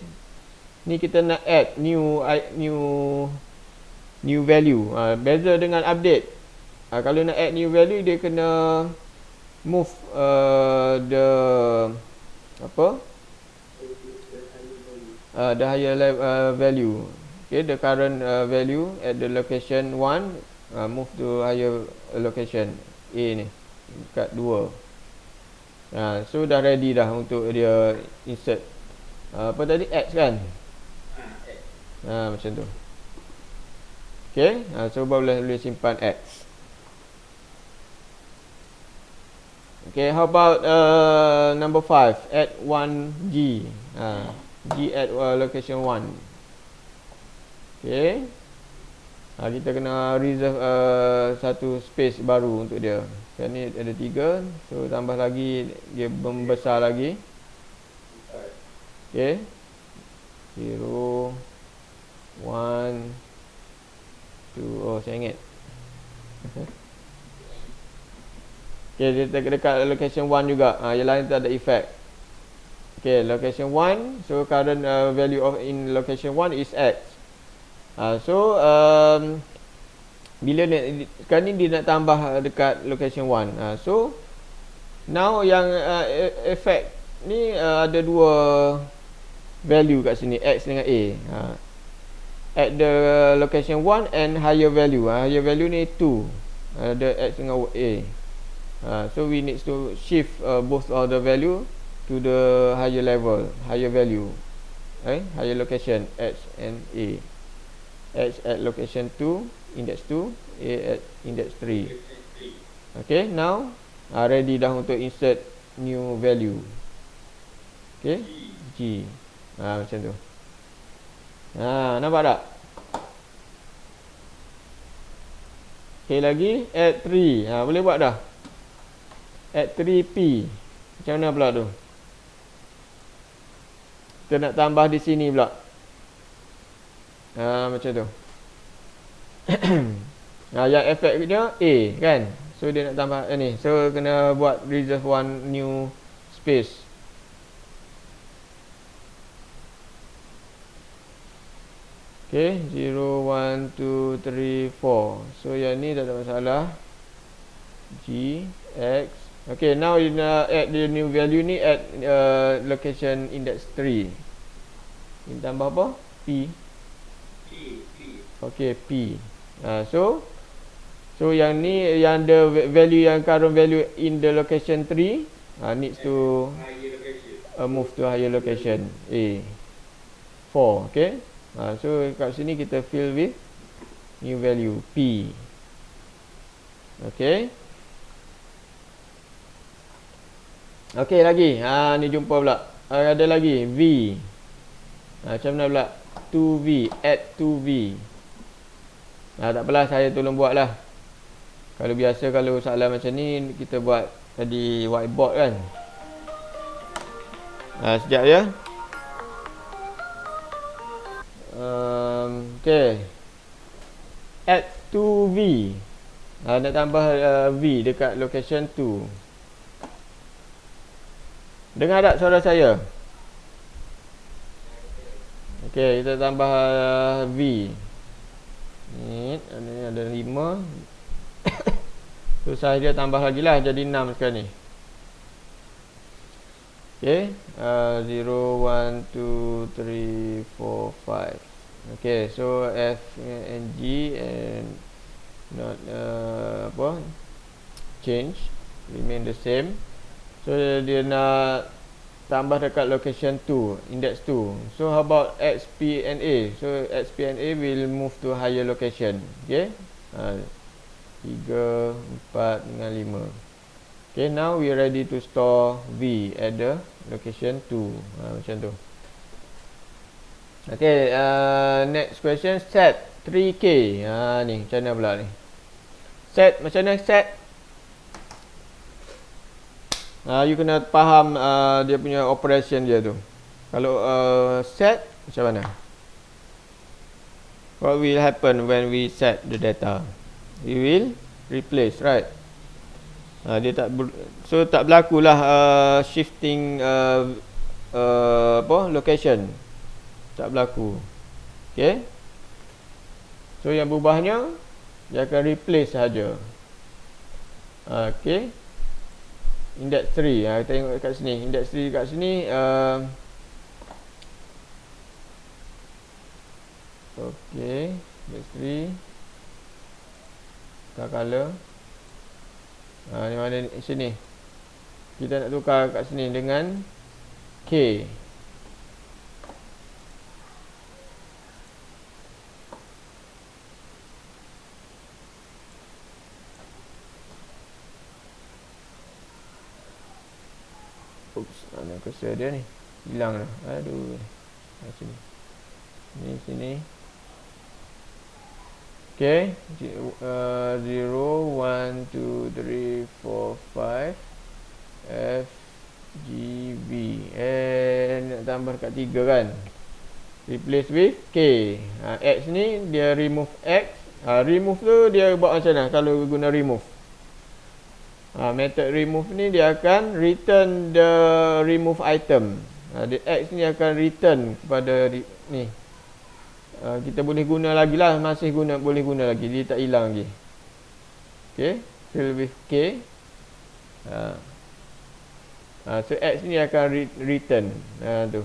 Ni kita nak add new value. Beza dengan update. Kalau nak add new value, dia kena move the higher value. Okay, the current value at the location 1 move to higher location A ni dekat 2. So dah ready dah untuk dia insert apa tadi, X kan. Macam tu. Okay, so boleh simpan X. Okay, how about number 5, add 1G. G at location 1. Okay, kita kena reserve satu space baru untuk dia. Sekarang ni ada 3, so tambah lagi, dia membesar lagi. Okay, 0 1 2. Oh, saya ingat. Okay, dia dekat location 1 juga. Yang lain tak ada effect. Okay, location 1. So current value of in location 1 is X. So bila sekarang ni dia nak tambah dekat location 1. So now yang effect ni ada 2 value kat sini, X dengan A. At the location 1 and higher value. Higher value ni 2. Ada X dengan A. So we need to shift both of the value to the higher level, higher value, higher location, X and A. X at location 2, index 2, A at index 3. Okay, now ready dah untuk insert new value. Okay, G. Macam tu. Nampak tak? Okay, lagi add 3. Boleh buat dah. Add 3P. Macam mana pula tu? Kita nak tambah di sini pula. Macam tu. Yang efek dia A kan. So dia nak tambah ni. So kena buat reserve one new space. Okay, 0 1 2 3 4. So yang ni tak ada masalah. G X. Okay, now you nak add the new value ni at location index 3. Ini tambah apa? P. Okay, P. So yang ni, yang the value, yang current value in the location 3 needs to move to higher location A 4. Okay. So kat sini kita fill with new value P. Okay. Okay, lagi. Ni jumpa pula. Ada lagi V. Macam mana pula? 2V, add 2V. Tak apalah, saya tolong buat lah. Kalau biasa, kalau soalan macam ni kita buat tadi whiteboard kan. Sekejap ya. Okay, add 2V. Nak tambah V dekat location 2. Dengar tak suara saya? Okay, kita tambah V. Ni ada 5. So size dia tambah lagi lah, jadi 6 sekarang ni. Okay, 0 1 2 3 4 5. Okay, so F and G and not change, remain the same. So dia nak tambah dekat location 2, index 2. So how about X, P and A? So X, P and A will move to higher location. Okay, 3, 4 dengan 5. Okay, now we ready to store V at the location 2. Macam tu. Okay, next question, set 3K. Ni macam mana pula ni? Set, macam mana set? You kena faham dia punya operation dia tu. Kalau set, macam mana? What will happen when we set the data? We will replace, right? Dia tak so tak berlakulah shifting location. tak berlaku. Okay. So yang berubahnya, dia akan replace sahaja. Okay. Index 3. Kita tengok kat sini. Index 3 kat sini. Okay. Index 3. Tukar color. Ni mana ni? Sini. Kita nak tukar kat sini dengan K. Oops, mana cursor dia ni? Hilang dah. Aduh. Sini. Ni sini. Okay. 0, 1, 2, 3, 4, 5. F, G, B. Nak tambah kat 3 kan? Replace with K. X ni dia remove X. Remove tu dia buat macam mana kalau guna remove? Method remove ni dia akan return the remove item. The X ni akan return kepada ni. Kita boleh guna lagi lah. Masih boleh guna lagi. Dia tak hilang lagi. Okay. Fill with K. So X ni akan return. Tu.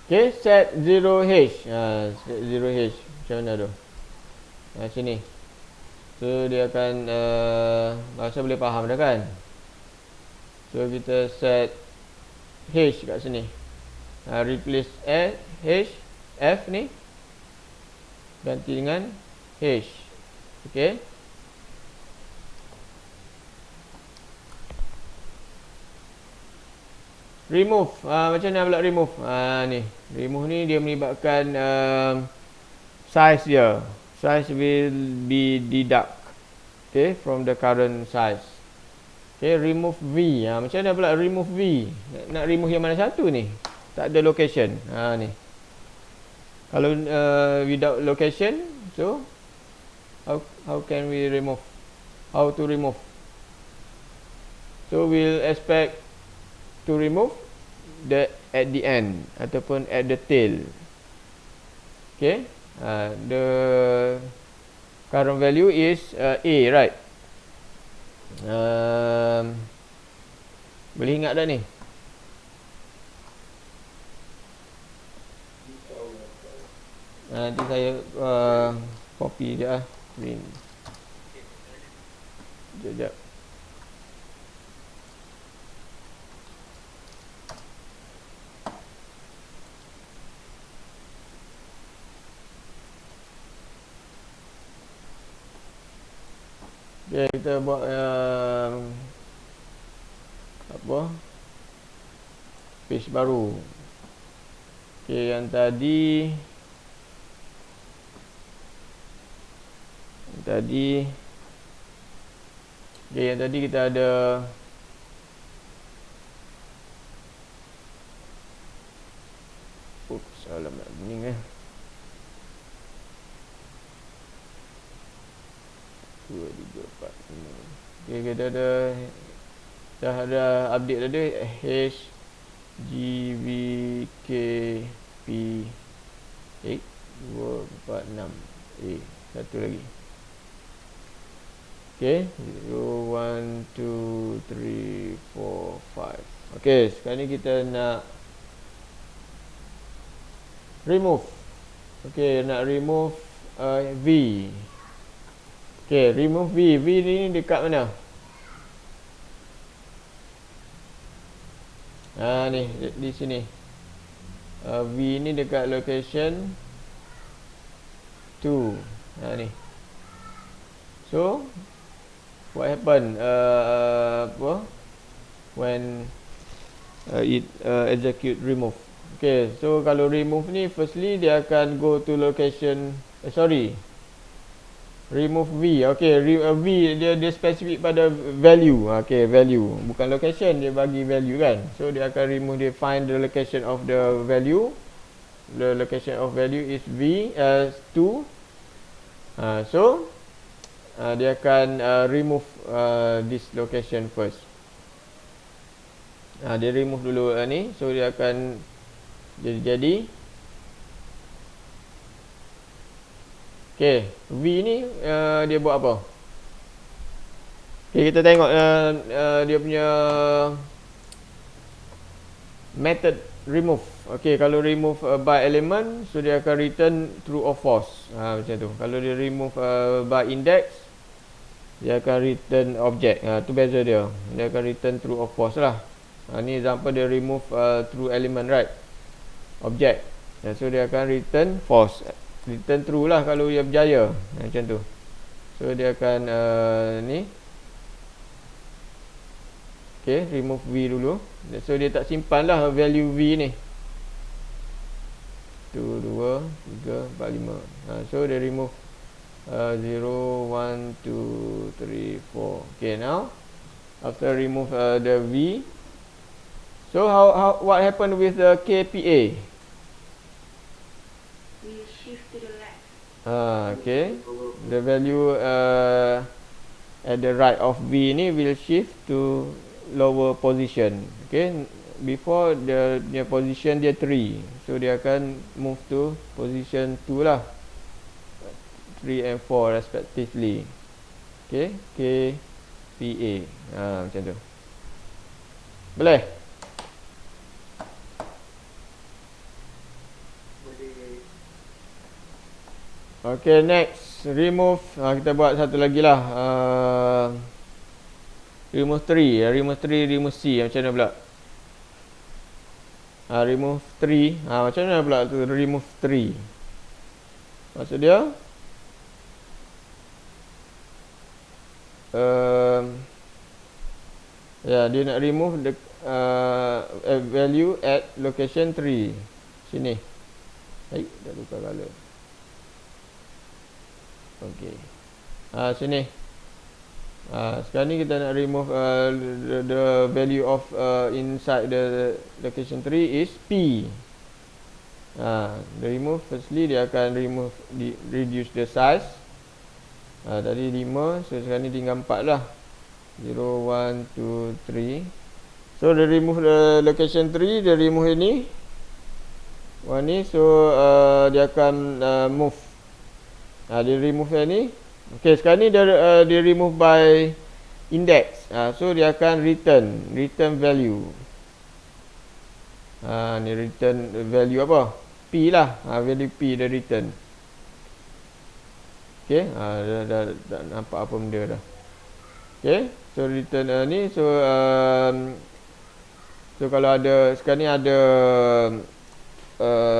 Okay, set 0H. Set 0H. Macam mana tu? Sini. So dia akan rasa boleh faham dah kan? So kita set H kat sini. Replace H, F ni ganti dengan H. Okay. Remove. Macam mana pula remove? Ni. Remove ni dia melibatkan size dia. Size will be deduct. Okay, from the current size. Okay, remove V. Macam mana pula remove V? Nak remove yang mana satu ni? Tak ada location. Ni. Kalau without location, so how can we remove? How to remove? So we'll expect to remove at the end ataupun at the tail. Okay. The current value is A, right? Boleh ingat dah ni? Nanti saya copy je lah. Print. Sekejap. Okay, kita buat page baru. Okay, yang tadi okay, yang tadi kita ada alamat bening . 2, 3, 4, 5. Okay, kita dah ada update tadi. H, G, V, K, P, 8, 2, 4, 6. Satu lagi. Okay, 0, 1, 2, 3, 4, 5. Okay, sekarang ni kita nak remove. Okay, nak remove V. Okay, remove V. V ni dekat mana? Ni di sini. V ni dekat location 2. Ni. So what happen when it execute remove? Okay, so kalau remove ni firstly dia akan go to location remove V. Okay, V dia spesifik pada value. Okay, value bukan location, dia bagi value kan. So dia akan remove, dia find the location of the value. The location of value is V 2. So dia akan remove this location first. Dia remove dulu ni. So dia akan jadi. Okay, V ni dia buat apa? Okay, kita tengok dia punya method remove. Okay, kalau remove by element, so dia akan return true or false. Macam tu. Kalau dia remove by index, dia akan return object. Tu beza dia. Dia akan return true or false lah. Ni example dia remove true element, right? Object. So dia akan return false. Return true lah kalau dia berjaya. Macam tu. So dia akan ni. Okay, remove V dulu. So dia tak simpan lah value V ni. 1, 2, 3, 4, 5. So dia remove 0, 1, 2, 3, 4. Okay, now after remove the V, so what happened with the KPA? Will shift to the left. Okay, the value at the right of V ni will shift to lower position. Okay, before the position dia 3, so dia akan move to position 2 lah, 3 and 4 respectively. Okay, KPA. Macam tu. Boleh? Okay, next remove. Kita buat satu lagi lah. Remove 3, remove C. Macam mana pula? Remove 3. Macam mana pula tu remove 3? Maksud dia dia nak remove the value at location 3. Sini. Dah tukar color. Okay. Sini. Sekarang ni kita nak remove the value of inside the location 3 is P. The remove, firstly dia akan reduce the size. Tadi 5, so sekarang ni tinggal 4 lah. 0, 1, 2, 3. So dia remove the location 3, dia remove ini. One ni, so dia akan move. Dia remove yang ni. Okay, sekarang ni dia remove by index. So dia akan return value. Ni return value apa? P lah. Value P dia return. Okay, dah nampak apa benda dah. Okay, so return ni. So kalau ada sekarang ni ada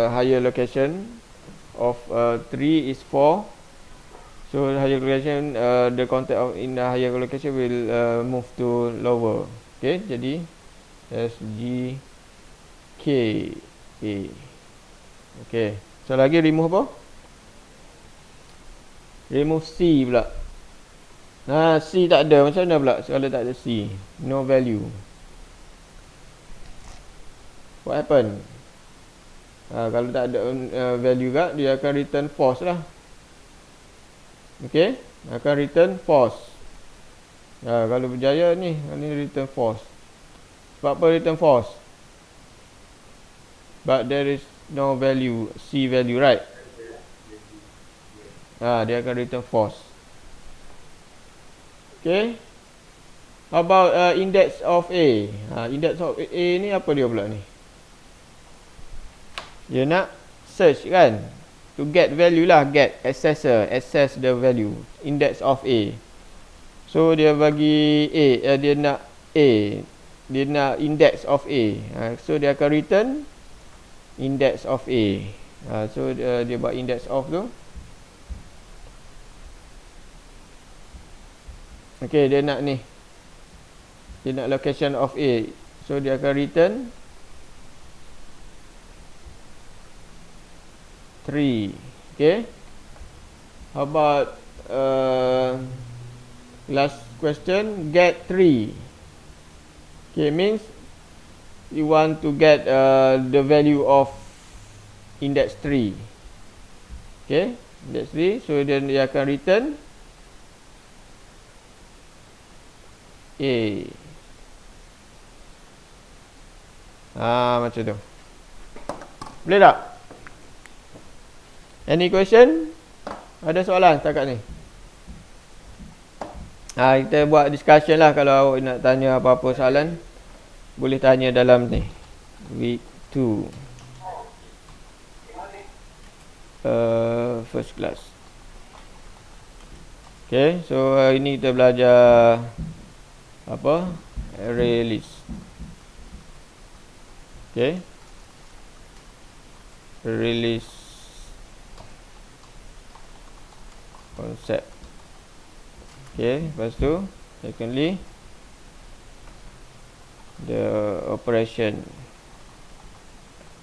higher location of 3 is 4. So higher location, the content of in the higher location will move to lower. Okay, jadi SG K A. Okay, so lagi remove apa? Remove C pula. C tak ada. Macam mana pula kalau tak ada C? No value. What happen? Kalau tak ada value kat, dia akan return false lah. Okay, akan return false. Kalau berjaya ni return false. Sebab apa return false? But there is no value, C value, right? Dia akan return false. Okay. How about index of A? Index of A ni apa dia pula ni? Dia nak search kan? To get value lah, access the value, index of A. So dia bagi A, dia nak index of A. So dia akan return index of A. So dia buat index of tu. Okay, dia nak ni. Dia nak location of A. So dia akan return 3. Okay. How about last question, get 3. Okay, means you want to get the value of index 3. Okay, index 3. So then dia akan return A. Macam tu. Boleh tak? Any question? Ada soalan setakat ni? Kita buat discussion lah. Kalau awak nak tanya apa-apa soalan, boleh tanya dalam ni week 2 first class. Okay, so ini kita belajar apa? Array list. Okay, array list concept. Okay, lepas tu secondly the operation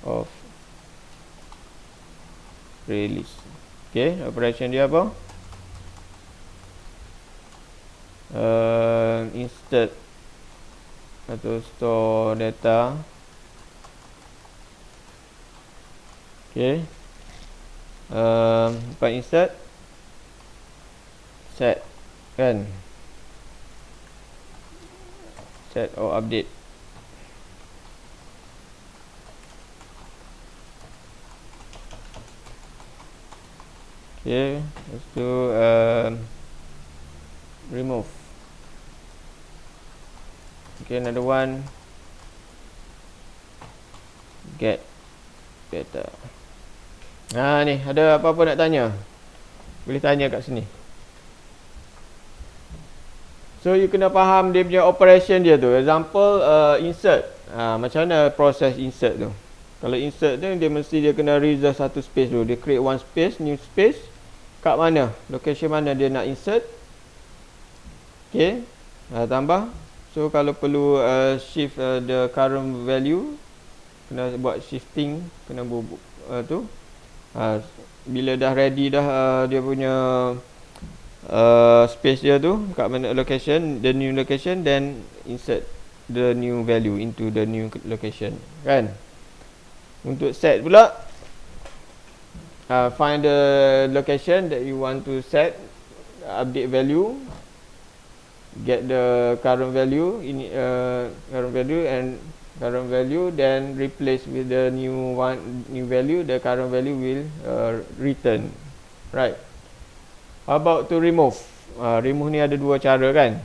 of array list. Okay, operation dia apa? Insert atau store data. Okay, lepas insert set kan, set or update. Okay, lepas tu remove. Okay, another one, get data. Ni ada apa-apa nak tanya? Boleh tanya kat sini. So you kena faham dia punya operation dia tu. Example insert. Macam mana proses insert tu? Kalau insert tu dia mesti dia kena reserve satu space dulu. Dia create one space, new space. Kat mana? Location mana dia nak insert? Okay, tambah. So kalau perlu shift the current value, kena buat shifting, kena buat tu. Bila dah ready dah dia punya space dia tu kat mana location, the new location, then insert the new value into the new location kan. Untuk set pula, find the location that you want to set, update value, get the current value in current value, then replace with the new value. The current value will return, right? How about to remove? Remove ni ada dua cara kan.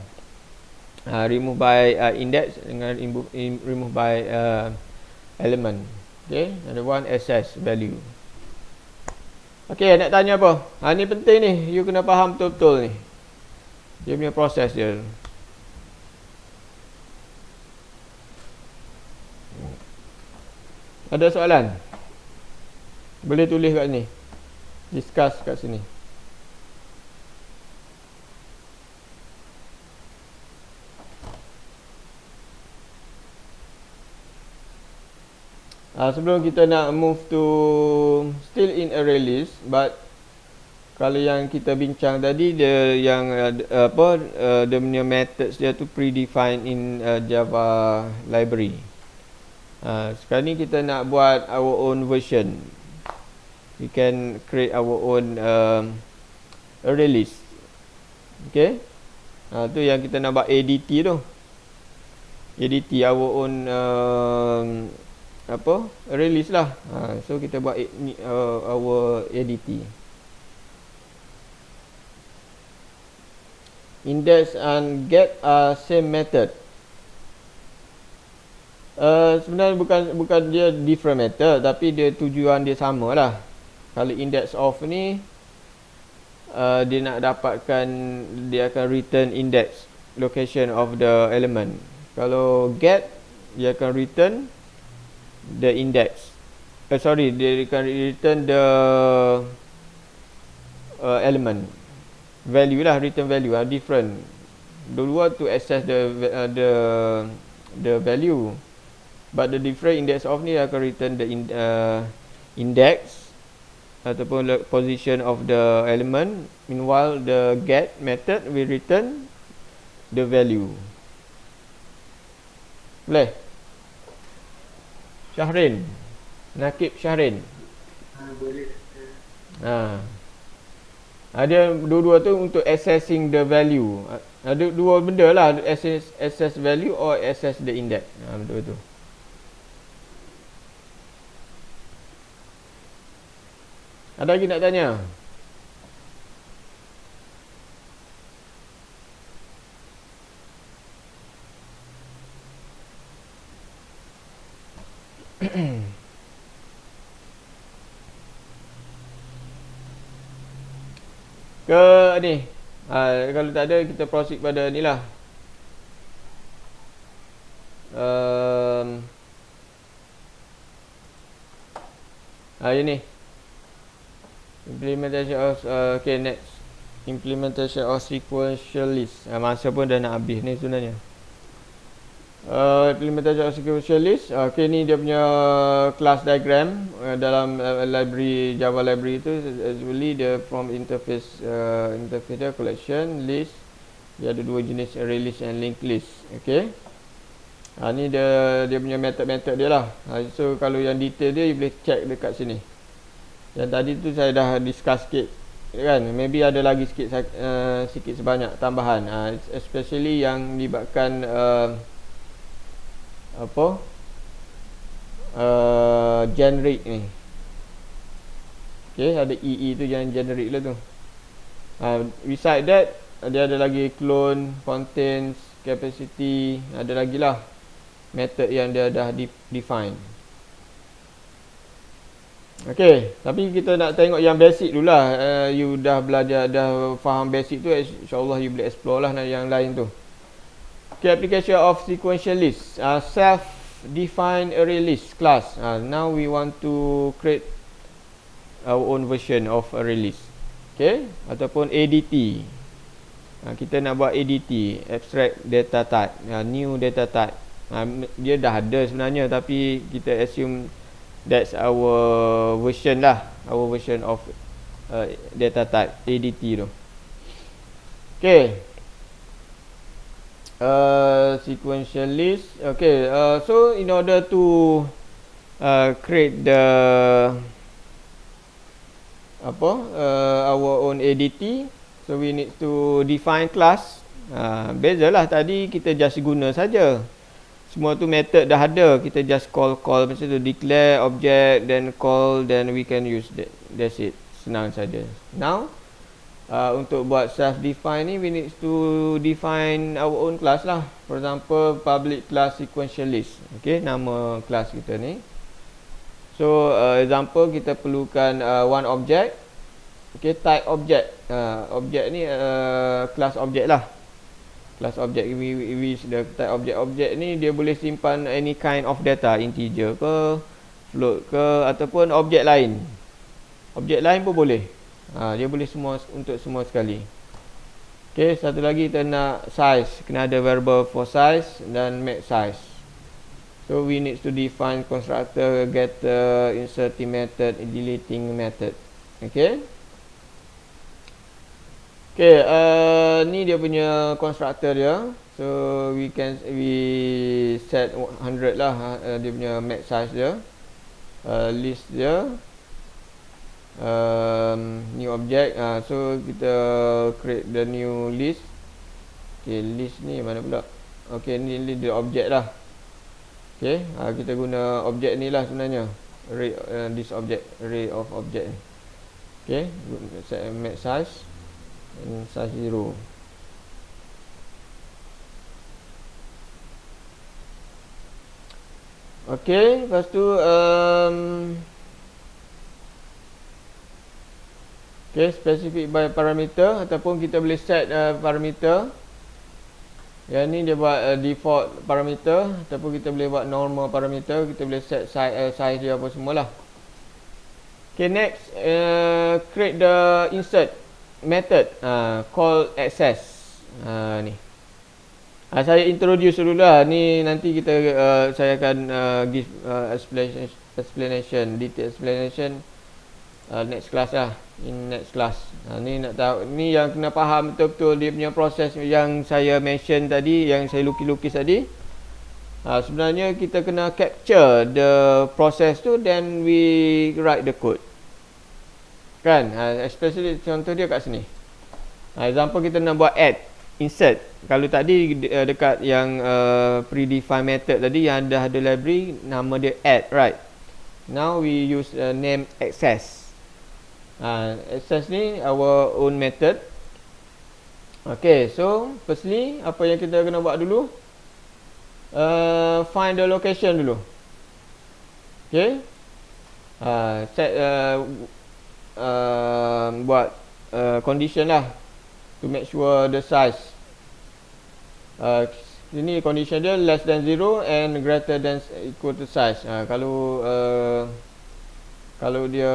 Remove by index dengan remove by element. Okay, ada one access value. Okay, nak tanya apa? Ni penting ni, you kena faham betul-betul ni. Dia punya proses dia. Ada soalan? Boleh tulis kat sini. Discuss kat sini. Sebelum kita nak move to still in array list, but kalau yang kita bincang tadi dia yang dia punya methods dia tu predefined in Java library. Sekarang ni kita nak buat our own version. We can create our own array list. Okay, tu yang kita nak buat ADT tu. ADT our own array list lah. So kita buat our ADT. Index and get same method. Sebenarnya bukan dia different method, tapi dia tujuan dia sama lah. Kalau index of ni dia nak dapatkan, dia akan return index, location of the element. Kalau get, dia akan return the index. Dia akan return the element value lah, return value different. Dua to access the value, but the different index of ni akan return the index ataupun position of the element. Meanwhile the get method will return the value. Boleh? Syahrin, Nakib Syahrin. Boleh. Ada dua-dua tu untuk accessing the value. Ada dua benda lah, access value or access the index. Betul tu. Ada lagi nak tanya? Ke ni. Kalau tak ada kita proceed pada ni lah. Ini. Implementation of okay, next. Implementation of sequential list. Masa pun dah nak habis ni sebenarnya. Implementation of sequential list. Okay, ni dia punya class diagram dalam library Java library tu. Usually dia from interface interface dia collection list. Dia ada dua jenis, array list and linked list. Okay. Ni dia punya method dia lah. So kalau yang detail dia you boleh check dekat sini. Yang tadi tu saya dah discuss sikit kan, maybe ada lagi sikit sikit sebanyak tambahan, especially yang libatkan generic ni. Okay, ada EE tu yang generic lah tu. Beside that dia ada lagi clone, contains, capacity, ada lagi lah method yang dia dah define. Okay, tapi kita nak tengok yang basic dulu lah. You dah belajar, dah faham basic tu, insyaAllah you boleh explore lah yang lain tu. Okay, application of sequential list. Self-defined array list class. Now we want to create our own version of array list. Okay, ataupun ADT. Kita nak buat ADT, abstract data type, new data type. Dia dah ada sebenarnya, tapi kita assume that's our version lah, our version of data type ADT tu. Okay, sequential list. Okay, so in order to create the our own ADT, so we need to define class. Bezalah, tadi kita just guna saja. Semua tu method dah ada, kita just call macam tu, declare object, then call, then we can use that. That's it, senang saja. Now untuk buat self define ni, we need to define our own class lah. For example, public class sequential list. Okay, nama class kita ni. So example, kita perlukan one object. Okay, type object. Object ni class object lah. Class object, we the type object ni dia boleh simpan any kind of data, integer ke, float ke, ataupun objek lain. Objek lain pun boleh. Dia boleh semua, untuk semua sekali. Okay, satu lagi kita nak size, kena ada variable for size dan max size. So we need to define constructor, getter, inserting method, deleting method. Okay. Okay, ni dia punya constructor dia. So we set 100 lah, dia punya max size dia. List dia, new object. So kita create the new list. Okay, list ni mana pula? Okay, ni dia object lah. Okay, kita guna object ni lah sebenarnya, array, this object, array of object ni. Okay, set max size and size 0. Okay, lepas tu okay, specific by parameter, ataupun kita boleh set parameter. Yang ni dia buat default parameter, ataupun kita boleh buat normal parameter. Kita boleh set size dia apa semualah. Okay, next, create the insert method, call access. Ni saya introduce dulu lah. Ni nanti kita saya akan give explanation, detail explanation next class lah, in next class. Ni nak tahu, ni yang kena faham betul-betul dia punya proses yang saya mention tadi, yang saya lukis tadi. Sebenarnya kita kena capture the process tu, then we write the code kan. Especially contoh dia kat sini. Example, kita nak buat add, insert. Kalau tadi dekat yang predefined method tadi yang dah ada library, nama dia add, right? Now we use name access. Access ni our own method. Okay, so firstly apa yang kita kena buat dulu? Find the location dulu. Okay. Set buat condition lah to make sure the size. Ini condition dia less than 0 and greater than equal to size. Kalau dia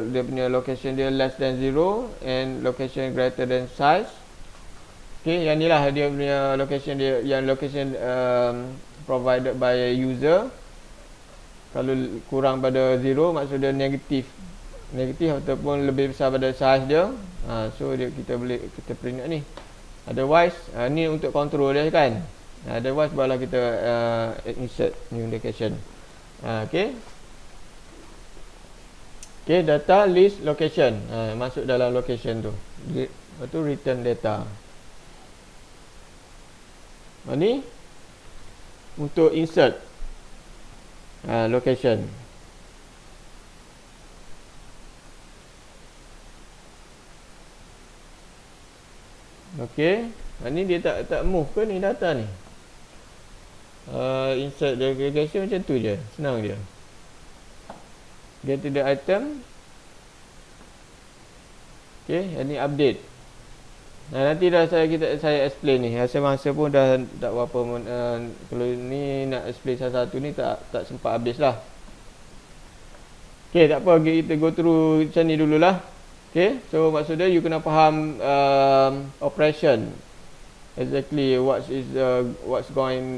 dia punya location dia less than 0 and location greater than size. Okay, yang ni lah dia punya location dia, yang location provided by user. Kalau kurang pada 0 maksud dia negatif ataupun lebih besar pada size dia. So kita print ni. Otherwise ni untuk control dia kan. Otherwise barulah kita insert new location. Okay. Okay, data list location. Masuk dalam location tu. Lepas tu return data. Ni untuk insert location. Okey, ni dia tak move ke ni data ni? Insert the location macam tu je, senang je. Get to the item. Okey, yang ni update. Nanti dah saya explain ni. Rasa masa pun dah tak berapa kalau ni nak explain satu-satu ni tak sempat habis lah. Okey, tak apa, kita go through macam ni dululah. Okay, so maksudnya you kena faham operation, exactly what's going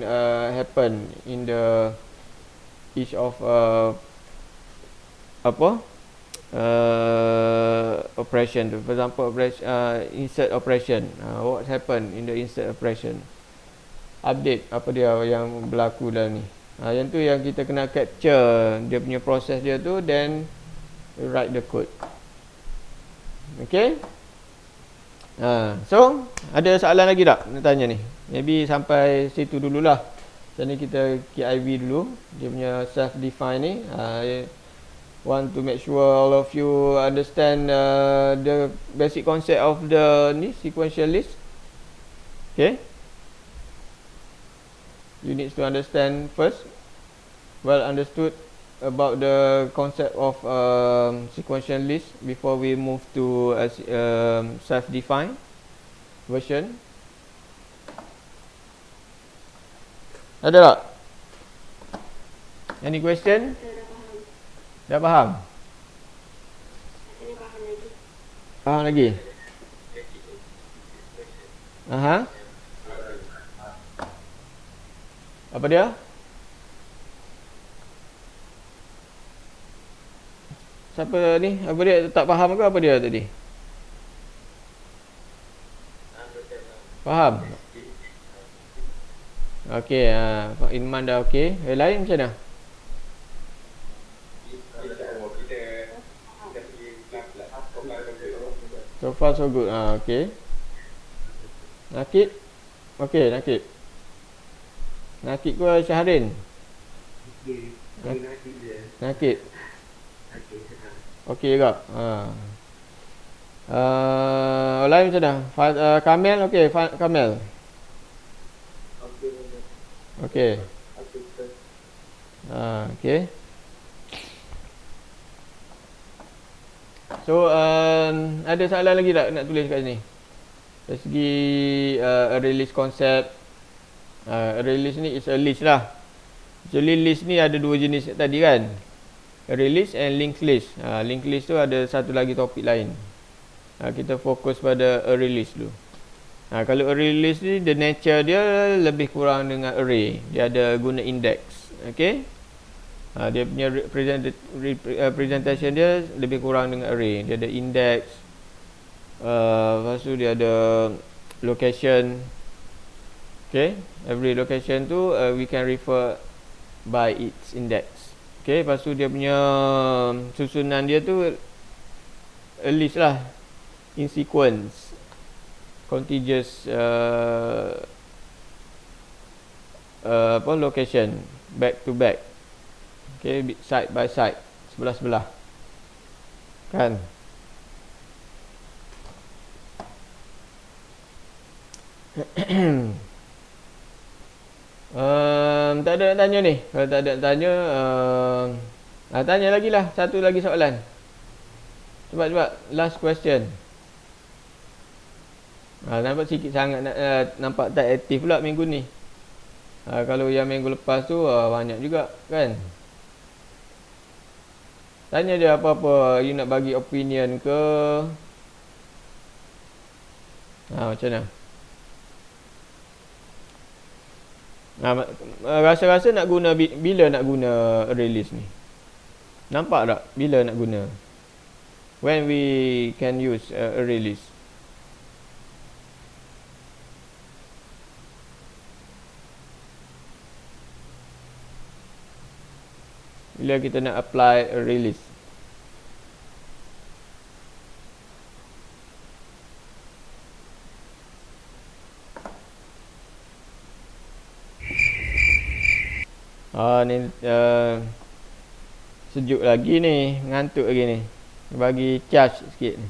happen in the each of operation. For example, insert operation. What happen in the insert operation? Update apa dia yang berlaku dalam ni. Yang tu yang kita kena capture dia punya proses dia tu, then write the code. Okay. So ada soalan lagi tak nak tanya ni? Maybe sampai situ dululah. Macam ni kita KIV dulu. Dia punya self define ni. I want to make sure all of you understand the basic concept of the ni sequential list. Okay. You need to understand first, well understood about the concept of sequential list before we move to self-defined version. Ada tak? Any question? Saya dah faham. Dah faham? Saya faham lagi. Faham lagi? Aha. Apa dia? Siapa ni? Apa dia tak faham ke apa dia tadi? Faham? Okey, Inman dah okey. Yang lain macam mana? So far so good. Okey. Nakib? Okey, Nakib. Nakib ke Syahrin? Nakib. Okey juga. Lain macam mana? Kamel okey, Kamel. Okey. Okey. So ada soalan lagi tak nak tulis kat sini? Dari segi array list concept. Array list ni is a list lah. Actually list ni ada dua jenis tadi kan. Array list and linked list. Linked list tu ada satu lagi topik lain. Kita fokus pada array list dulu. Kalau array list ni, the nature dia lebih kurang dengan array. Dia ada guna index. Okay. Dia punya presentation dia lebih kurang dengan array. Dia ada index. Lepas tu dia ada location. Okay. Every location tu we can refer by its index. Okay, lepas tu dia punya susunan dia tu a list lah, in sequence, contiguous location, back to back. Okay, side by side, sebelah-sebelah. Kan? Tak ada nak tanya ni. Kalau tak ada nak tanya, tanya lagi lah. Satu lagi soalan. Cepat-cepat. Last question. Nampak sikit sangat nampak tak aktif pula minggu ni. Kalau yang minggu lepas tu banyak juga kan. Tanya dia apa-apa. You nak bagi opinion ke? Macam mana? Rasa-rasa nak guna bila nak guna release ni? Nampak tak bila nak guna? When we can use a release? Bila kita nak apply a release? Ni sejuk lagi ni, ngantuk lagi ni. Bagi charge sikit ni.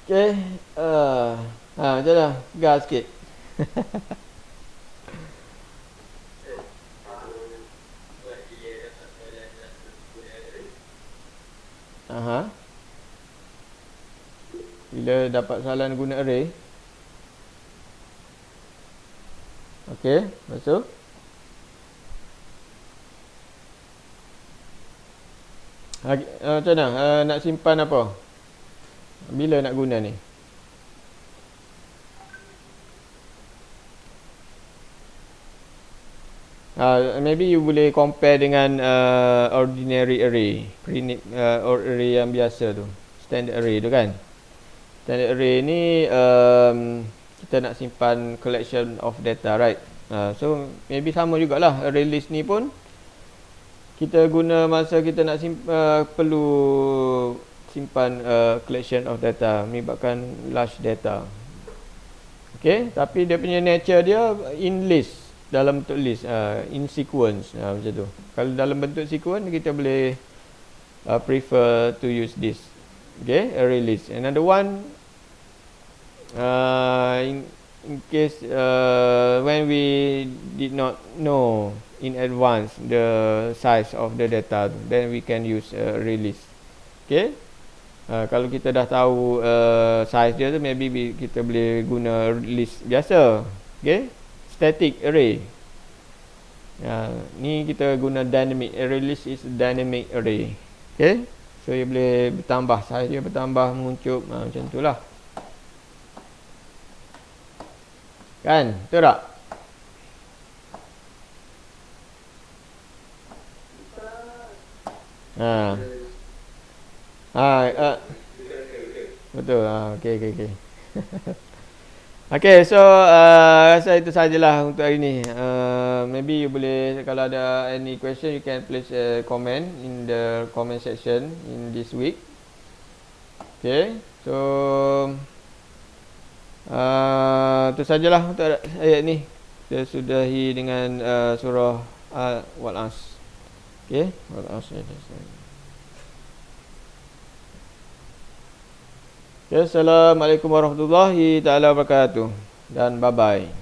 Okay, macam mana? Gas sikit. Bila dapat soalan guna array. Okey, lepas tu macam mana? Nak simpan apa? Bila nak guna ni? Maybe you boleh compare dengan ordinary array, or array yang biasa tu, standard array tu kan. Standard array ni kita nak simpan collection of data, right? So maybe sama jugalah array list ni pun kita guna masa kita nak perlu simpan collection of data, melibatkan large data. Okay, tapi dia punya nature dia in list, dalam bentuk list, in sequence, macam tu. Kalau dalam bentuk sequence kita boleh prefer to use this. Okay, array list. Another one, in case when we did not know in advance the size of the data, then we can use array list. Okay, kalau kita dah tahu size dia tu, maybe kita boleh guna list biasa. Okay, static array. Ni kita guna dynamic array. List is dynamic array. Okay, so dia boleh bertambah, size dia bertambah, menguncup, macam tu lah. Kan, betul tak? Betul. Okay. Okay, so rasa itu sajalah untuk hari ni. Maybe you boleh, kalau ada any question, you can place a comment in the comment section in this week. Okay, so itu sajalah untuk ayat ni. Kita sudahi dengan surah Wal-As. Okay, Wal-As. Okay, Assalamualaikum warahmatullahi taala wabarakatuh dan bye bye.